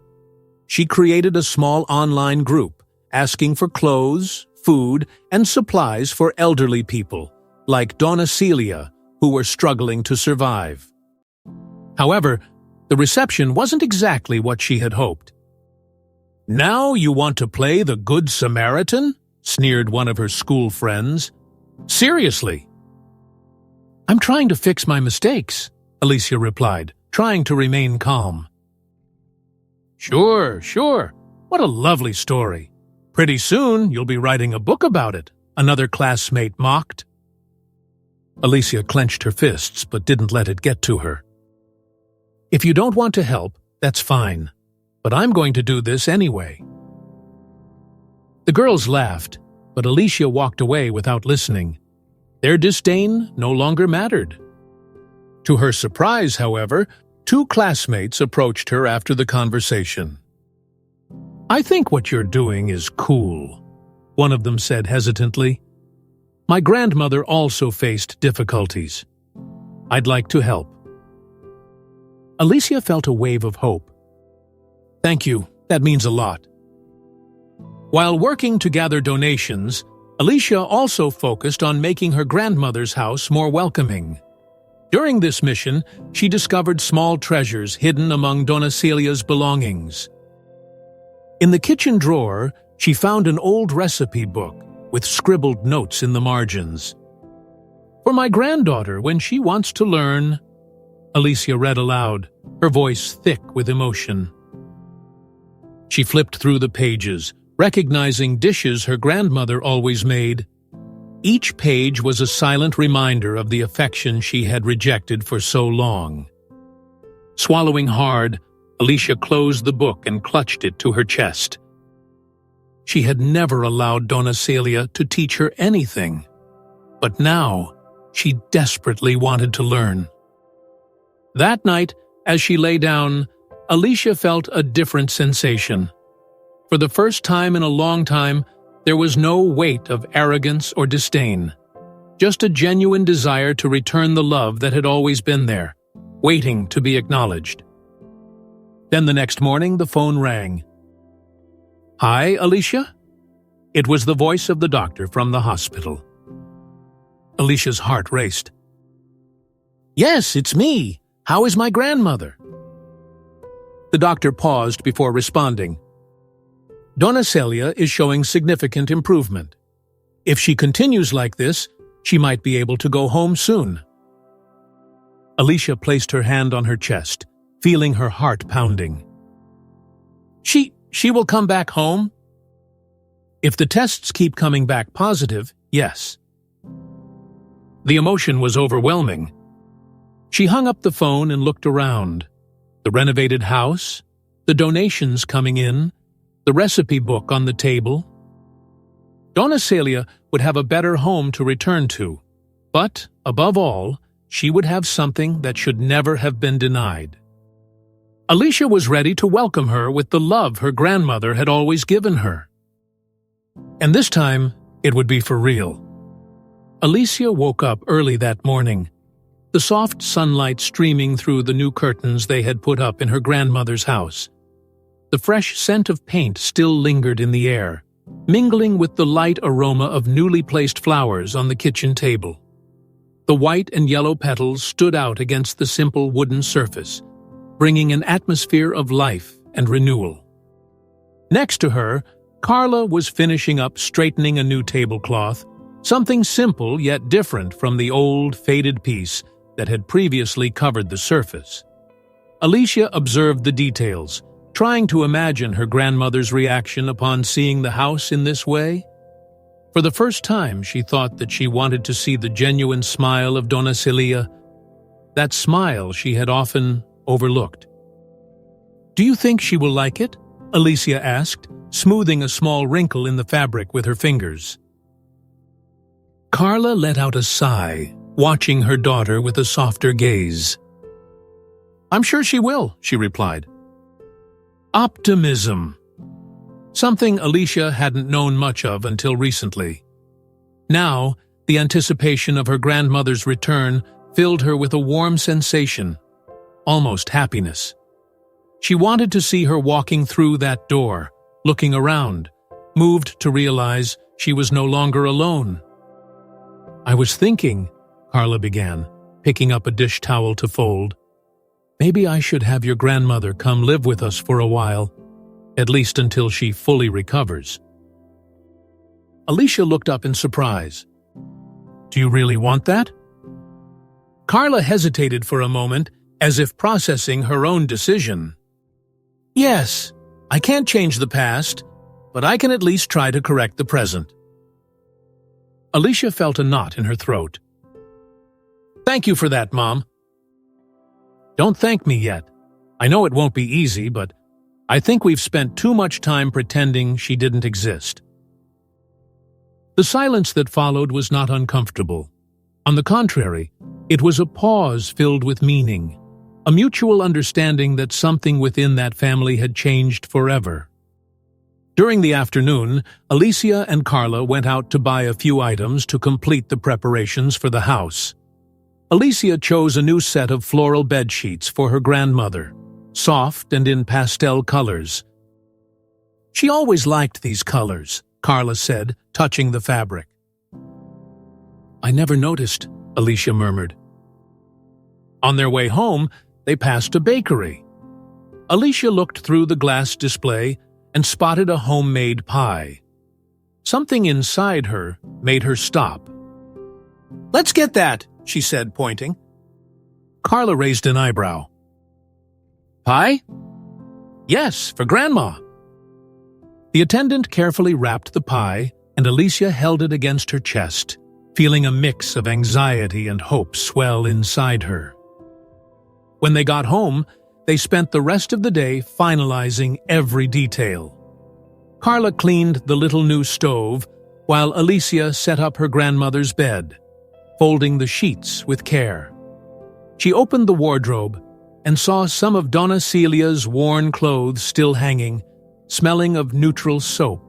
She created a small online group, asking for clothes, food, and supplies for elderly people, like Donna Celia, who were struggling to survive. However, the reception wasn't exactly what she had hoped. "Now you want to play the Good Samaritan?" sneered one of her school friends. "Seriously?" "I'm trying to fix my mistakes," Alicia replied, trying to remain calm. Sure. What a lovely story. Pretty soon you'll be writing a book about it," another classmate mocked. Alicia clenched her fists but didn't let it get to her. "If you don't want to help, that's fine, but I'm going to do this anyway." The girls laughed, but Alicia walked away without listening. Their disdain no longer mattered. To her surprise, however, Two classmates approached her after the conversation. "I think what you're doing is cool," one of them said hesitantly. "My grandmother also faced difficulties. I'd like to help." Alicia felt a wave of hope. "Thank you, that means a lot." While working to gather donations, Alicia also focused on making her grandmother's house more welcoming. During this mission, she discovered small treasures hidden among Donna Celia's belongings. In the kitchen drawer, she found an old recipe book with scribbled notes in the margins. "For my granddaughter when she wants to learn," Alicia read aloud, her voice thick with emotion. She flipped through the pages, recognizing dishes her grandmother always made. Each page was a silent reminder of the affection she had rejected for so long. Swallowing hard, Alicia closed the book and clutched it to her chest. She had never allowed Donna Celia to teach her anything, but now she desperately wanted to learn. That night, as she lay down, Alicia felt a different sensation. For the first time in a long time, there was no weight of arrogance or disdain, just a genuine desire to return the love that had always been there, waiting to be acknowledged. Then the next morning, the phone rang. "Hi, Alicia?" It was the voice of the doctor from the hospital. Alicia's heart raced. "Yes, it's me. How is my grandmother?" The doctor paused before responding. "Donna Celia is showing significant improvement. If she continues like this, she might be able to go home soon." Alicia placed her hand on her chest, feeling her heart pounding. She will come back home?" "If the tests keep coming back positive, yes." The emotion was overwhelming. She hung up the phone and looked around. The renovated house, the donations coming in, the recipe book on the table. Donna Celia would have a better home to return to, but, above all, she would have something that should never have been denied. Alicia was ready to welcome her with the love her grandmother had always given her. And this time, it would be for real. Alicia woke up early that morning, the soft sunlight streaming through the new curtains they had put up in her grandmother's house. The fresh scent of paint still lingered in the air, mingling with the light aroma of newly placed flowers on the kitchen table. The white and yellow petals stood out against the simple wooden surface, bringing an atmosphere of life and renewal. Next to her, Carla was finishing up straightening a new tablecloth, something simple yet different from the old, faded piece that had previously covered the surface. Alicia observed the details, trying to imagine her grandmother's reaction upon seeing the house in this way. For the first time, she thought that she wanted to see the genuine smile of Donna Celia, that smile she had often overlooked. "Do you think she will like it?" Alicia asked, smoothing a small wrinkle in the fabric with her fingers. Carla let out a sigh, watching her daughter with a softer gaze. "I'm sure she will," she replied. Optimism. Something Alicia hadn't known much of until recently. Now, the anticipation of her grandmother's return filled her with a warm sensation, almost happiness. She wanted to see her walking through that door, looking around, moved to realize she was no longer alone. "I was thinking," Carla began, picking up a dish towel to fold, "maybe I should have your grandmother come live with us for a while, at least until she fully recovers." Alicia looked up in surprise. "Do you really want that?" Carla hesitated for a moment, as if processing her own decision. "Yes, I can't change the past, but I can at least try to correct the present." Alicia felt a knot in her throat. "Thank you for that, Mom." "Don't thank me yet. I know it won't be easy, but I think we've spent too much time pretending she didn't exist." The silence that followed was not uncomfortable. On the contrary, it was a pause filled with meaning. a mutual understanding that something within that family had changed forever. During the afternoon, Alicia and Carla went out to buy a few items to complete the preparations for the house. Alicia chose a new set of floral bed sheets for her grandmother, soft and in pastel colors. "She always liked these colors," Carla said, touching the fabric. "I never noticed," Alicia murmured. On their way home, they passed a bakery. Alicia looked through the glass display and spotted a homemade pie. Something inside her made her stop. "Let's get that," she said, pointing. Carla raised an eyebrow. "Pie?" "Yes, for Grandma." The attendant carefully wrapped the pie, and Alicia held it against her chest, feeling a mix of anxiety and hope swell inside her. When they got home, they spent the rest of the day finalizing every detail. Carla cleaned the little new stove, while Alicia set up her grandmother's bed, folding the sheets with care. She opened the wardrobe and saw some of Donna Celia's worn clothes still hanging, smelling of neutral soap.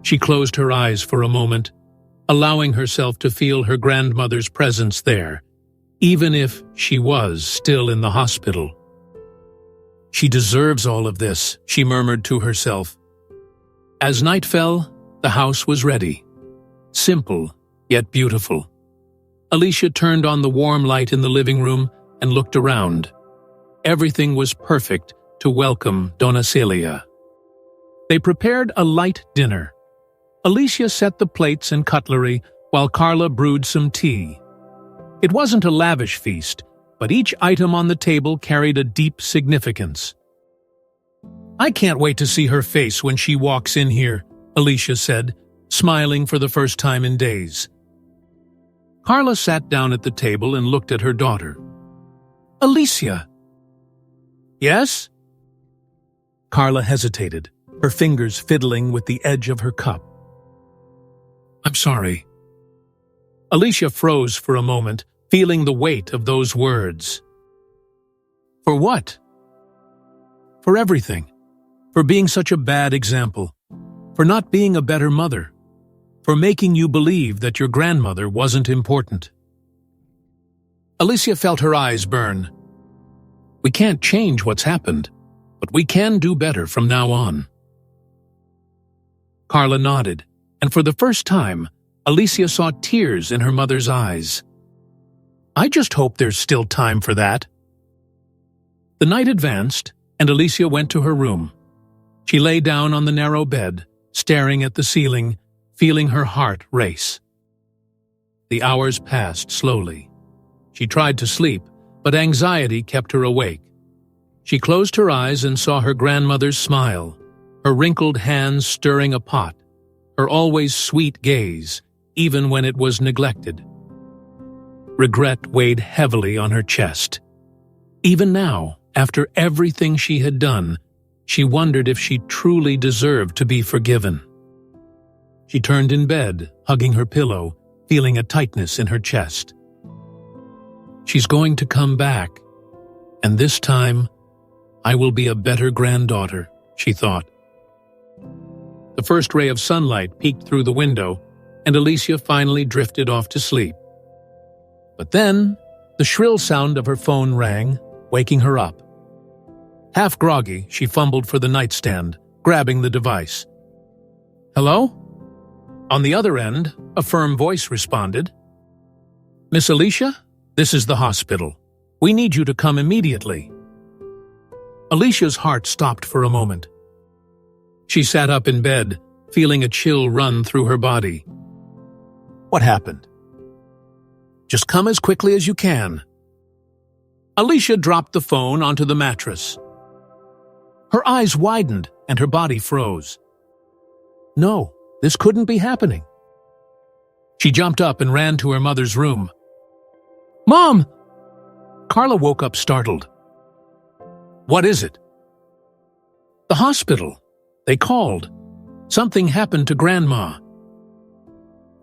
She closed her eyes for a moment, allowing herself to feel her grandmother's presence there, even if she was still in the hospital. "She deserves all of this," she murmured to herself. As night fell, the house was ready. Simple, yet beautiful. Alicia turned on the warm light in the living room and looked around. Everything was perfect to welcome Donna Celia. They prepared a light dinner. Alicia set the plates and cutlery while Carla brewed some tea. It wasn't a lavish feast, but each item on the table carried a deep significance. "I can't wait to see her face when she walks in here," Alicia said, smiling for the first time in days. Carla sat down at the table and looked at her daughter. "Alicia." "Yes?" Carla hesitated, her fingers fiddling with the edge of her cup. "I'm sorry." Alicia froze for a moment, feeling the weight of those words. "For what?" "For everything. For being such a bad example. For not being a better mother. For making you believe that your grandmother wasn't important." Alicia felt her eyes burn. "We can't change what's happened, but we can do better from now on." Carla nodded, and for the first time, Alicia saw tears in her mother's eyes. "I just hope there's still time for that." The night advanced, and Alicia went to her room. She lay down on the narrow bed, staring at the ceiling, feeling her heart race. The hours passed slowly. She tried to sleep, but anxiety kept her awake. She closed her eyes and saw her grandmother's smile, her wrinkled hands stirring a pot, her always sweet gaze, even when it was neglected. Regret weighed heavily on her chest. Even now, after everything she had done, she wondered if she truly deserved to be forgiven. She turned in bed, hugging her pillow, feeling a tightness in her chest. She's going to come back, and this time, I will be a better granddaughter, she thought. The first ray of sunlight peeked through the window, and Alicia finally drifted off to sleep. But then, the shrill sound of her phone rang, waking her up. Half groggy, she fumbled for the nightstand, grabbing the device. "Hello?" On the other end, a firm voice responded. "Miss Alicia, this is the hospital. We need you to come immediately." Alicia's heart stopped for a moment. She sat up in bed, feeling a chill run through her body. What happened? "Just come as quickly as you can." Alicia dropped the phone onto the mattress. Her eyes widened and her body froze. No, this couldn't be happening. She jumped up and ran to her mother's room. "Mom!" Carla woke up startled. "What is it?" "The hospital. They called. Something happened to Grandma."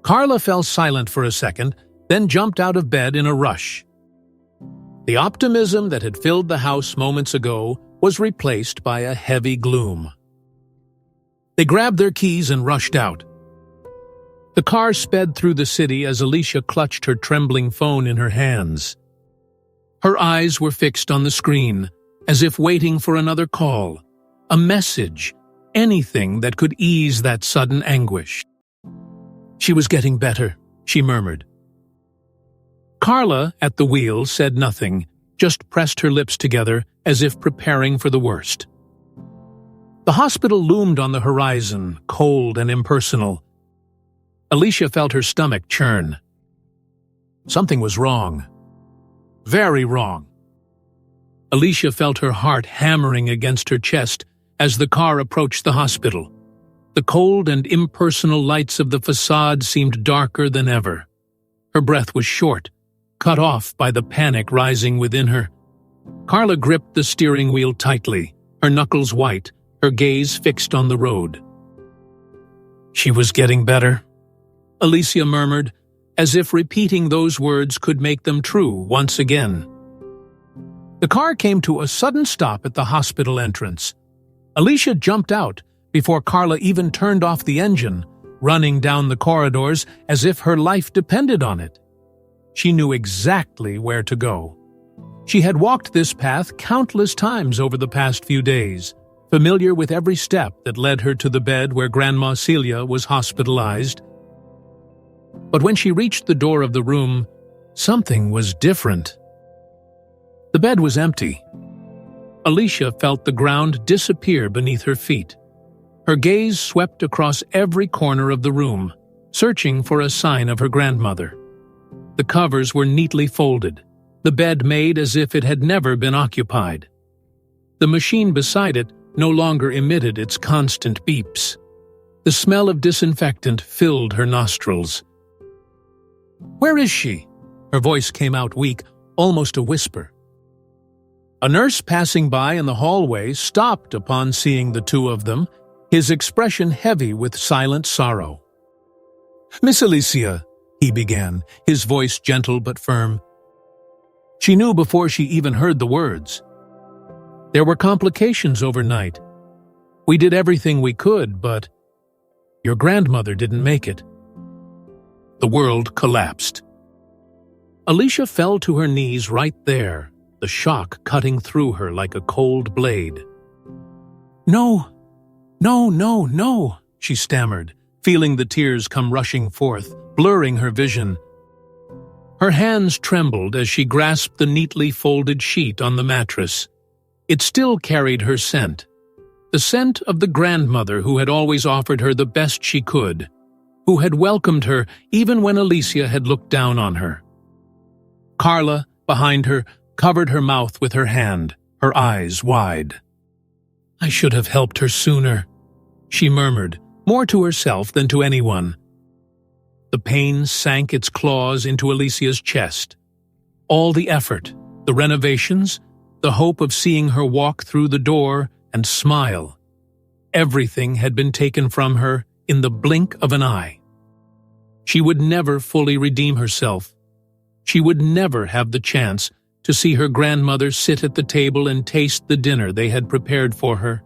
Carla fell silent for a second, then jumped out of bed in a rush. The optimism that had filled the house moments ago was replaced by a heavy gloom. They grabbed their keys and rushed out. The car sped through the city as Alicia clutched her trembling phone in her hands. Her eyes were fixed on the screen, as if waiting for another call, a message, anything that could ease that sudden anguish. She was getting better, she murmured. Carla, at the wheel, said nothing, just pressed her lips together as if preparing for the worst. The hospital loomed on the horizon, cold and impersonal. Alicia felt her stomach churn. Something was wrong. Very wrong. Alicia felt her heart hammering against her chest as the car approached the hospital. The cold and impersonal lights of the facade seemed darker than ever. Her breath was short, cut off by the panic rising within her. Carla gripped the steering wheel tightly, her knuckles white, her gaze fixed on the road. She was getting better, Alicia murmured, as if repeating those words could make them true once again. The car came to a sudden stop at the hospital entrance. Alicia jumped out before Carla even turned off the engine, running down the corridors as if her life depended on it. She knew exactly where to go. She had walked this path countless times over the past few days, familiar with every step that led her to the bed where Grandma Celia was hospitalized. But when she reached the door of the room, something was different. The bed was empty. Alicia felt the ground disappear beneath her feet. Her gaze swept across every corner of the room, searching for a sign of her grandmother. The covers were neatly folded, the bed made as if it had never been occupied. The machine beside it no longer emitted its constant beeps. The smell of disinfectant filled her nostrils. "Where is she?" Her voice came out weak, almost a whisper. A nurse passing by in the hallway stopped upon seeing the two of them, his expression heavy with silent sorrow. "Miss Alicia," he began, his voice gentle but firm. She knew before she even heard the words. "There were complications overnight. We did everything we could, but your grandmother didn't make it." The world collapsed. Alicia fell to her knees right there, the shock cutting through her like a cold blade. No, she stammered, feeling the tears come rushing forth, blurring her vision. Her hands trembled as she grasped the neatly folded sheet on the mattress. It still carried her scent, the scent of the grandmother who had always offered her the best she could, who had welcomed her even when Alicia had looked down on her. Carla, behind her, covered her mouth with her hand, her eyes wide. "I should have helped her sooner," she murmured, more to herself than to anyone. The pain sank its claws into Alicia's chest. All the effort, the renovations, the hope of seeing her walk through the door and smile. Everything had been taken from her in the blink of an eye. She would never fully redeem herself. She would never have the chance to see her grandmother sit at the table and taste the dinner they had prepared for her.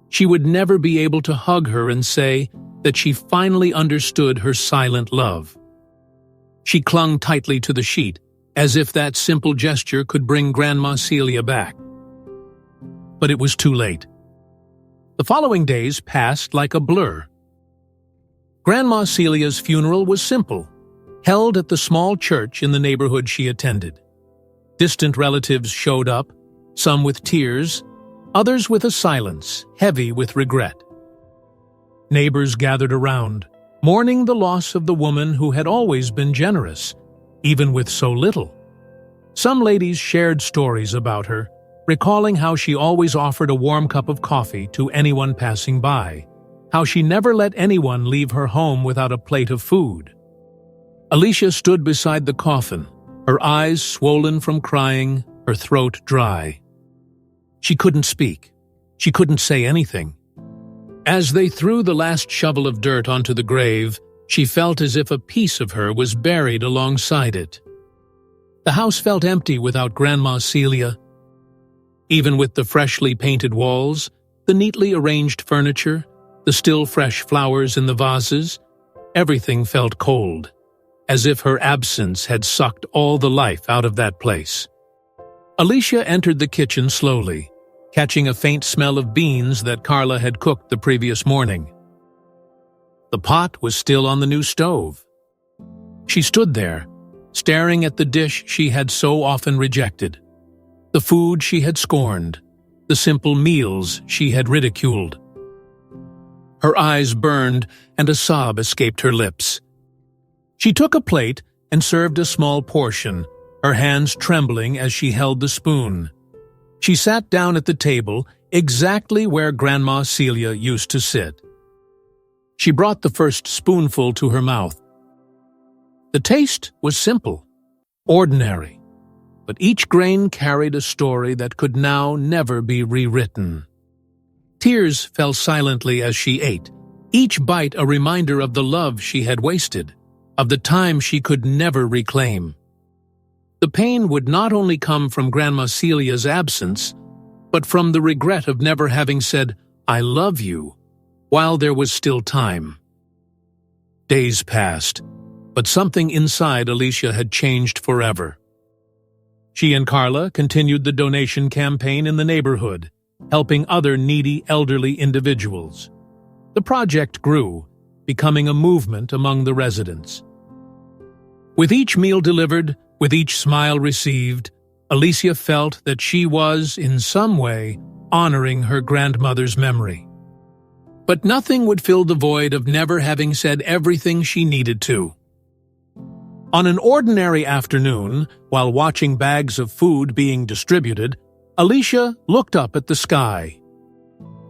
She would never be able to hug her and say that she finally understood her silent love. She clung tightly to the sheet, as if that simple gesture could bring Grandma Celia back. But it was too late. The following days passed like a blur. Grandma Celia's funeral was simple, held at the small church in the neighborhood she attended. Distant relatives showed up, some with tears, others with a silence heavy with regret. Neighbors gathered around, mourning the loss of the woman who had always been generous, even with so little. Some ladies shared stories about her, recalling how she always offered a warm cup of coffee to anyone passing by, how she never let anyone leave her home without a plate of food. Alicia stood beside the coffin, her eyes swollen from crying, her throat dry. She couldn't speak. She couldn't say anything. As they threw the last shovel of dirt onto the grave, she felt as if a piece of her was buried alongside it. The house felt empty without Grandma Celia. Even with the freshly painted walls, the neatly arranged furniture, the still fresh flowers in the vases, everything felt cold, as if her absence had sucked all the life out of that place. Alicia entered the kitchen slowly, catching a faint smell of beans that Carla had cooked the previous morning. The pot was still on the new stove. She stood there, staring at the dish she had so often rejected, the food she had scorned, the simple meals she had ridiculed. Her eyes burned and a sob escaped her lips. She took a plate and served a small portion, her hands trembling as she held the spoon. She sat down at the table, exactly where Grandma Celia used to sit. She brought the first spoonful to her mouth. The taste was simple, ordinary, but each grain carried a story that could now never be rewritten. Tears fell silently as she ate, each bite a reminder of the love she had wasted, of the time she could never reclaim. The pain would not only come from Grandma Celia's absence, but from the regret of never having said, "I love you," while there was still time. Days passed, but something inside Alicia had changed forever. She and Carla continued the donation campaign in the neighborhood, helping other needy elderly individuals. The project grew, becoming a movement among the residents. With each meal delivered, with each smile received, Alicia felt that she was, in some way, honoring her grandmother's memory. But nothing would fill the void of never having said everything she needed to. On an ordinary afternoon, while watching bags of food being distributed, Alicia looked up at the sky.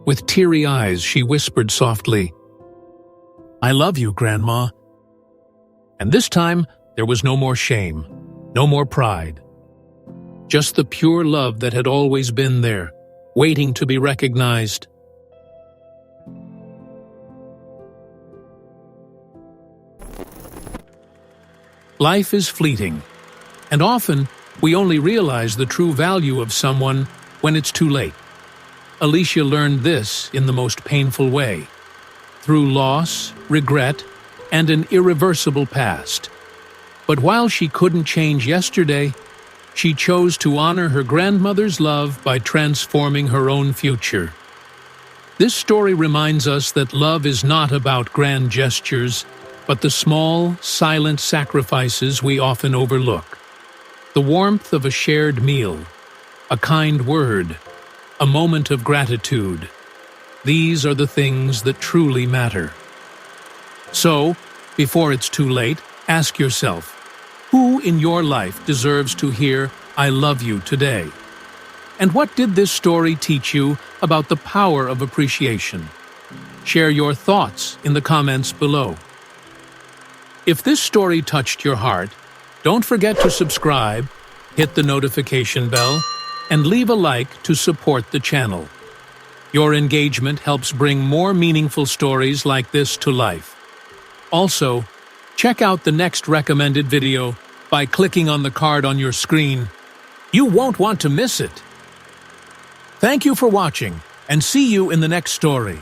With teary eyes, she whispered softly, "I love you, Grandma." And this time, there was no more shame, no more pride. Just the pure love that had always been there, waiting to be recognized. Life is fleeting, and often we only realize the true value of someone when it's too late. Alicia learned this in the most painful way, through loss, regret, and an irreversible past. But while she couldn't change yesterday, she chose to honor her grandmother's love by transforming her own future. This story reminds us that love is not about grand gestures, but the small, silent sacrifices we often overlook. The warmth of a shared meal, a kind word, a moment of gratitude. These are the things that truly matter. So, before it's too late, ask yourself, who in your life deserves to hear "I love you" today? And what did this story teach you about the power of appreciation? Share your thoughts in the comments below. If this story touched your heart, don't forget to subscribe, hit the notification bell, and leave a like to support the channel. Your engagement helps bring more meaningful stories like this to life. Also, check out the next recommended video by clicking on the card on your screen. You won't want to miss it. Thank you for watching, and see you in the next story.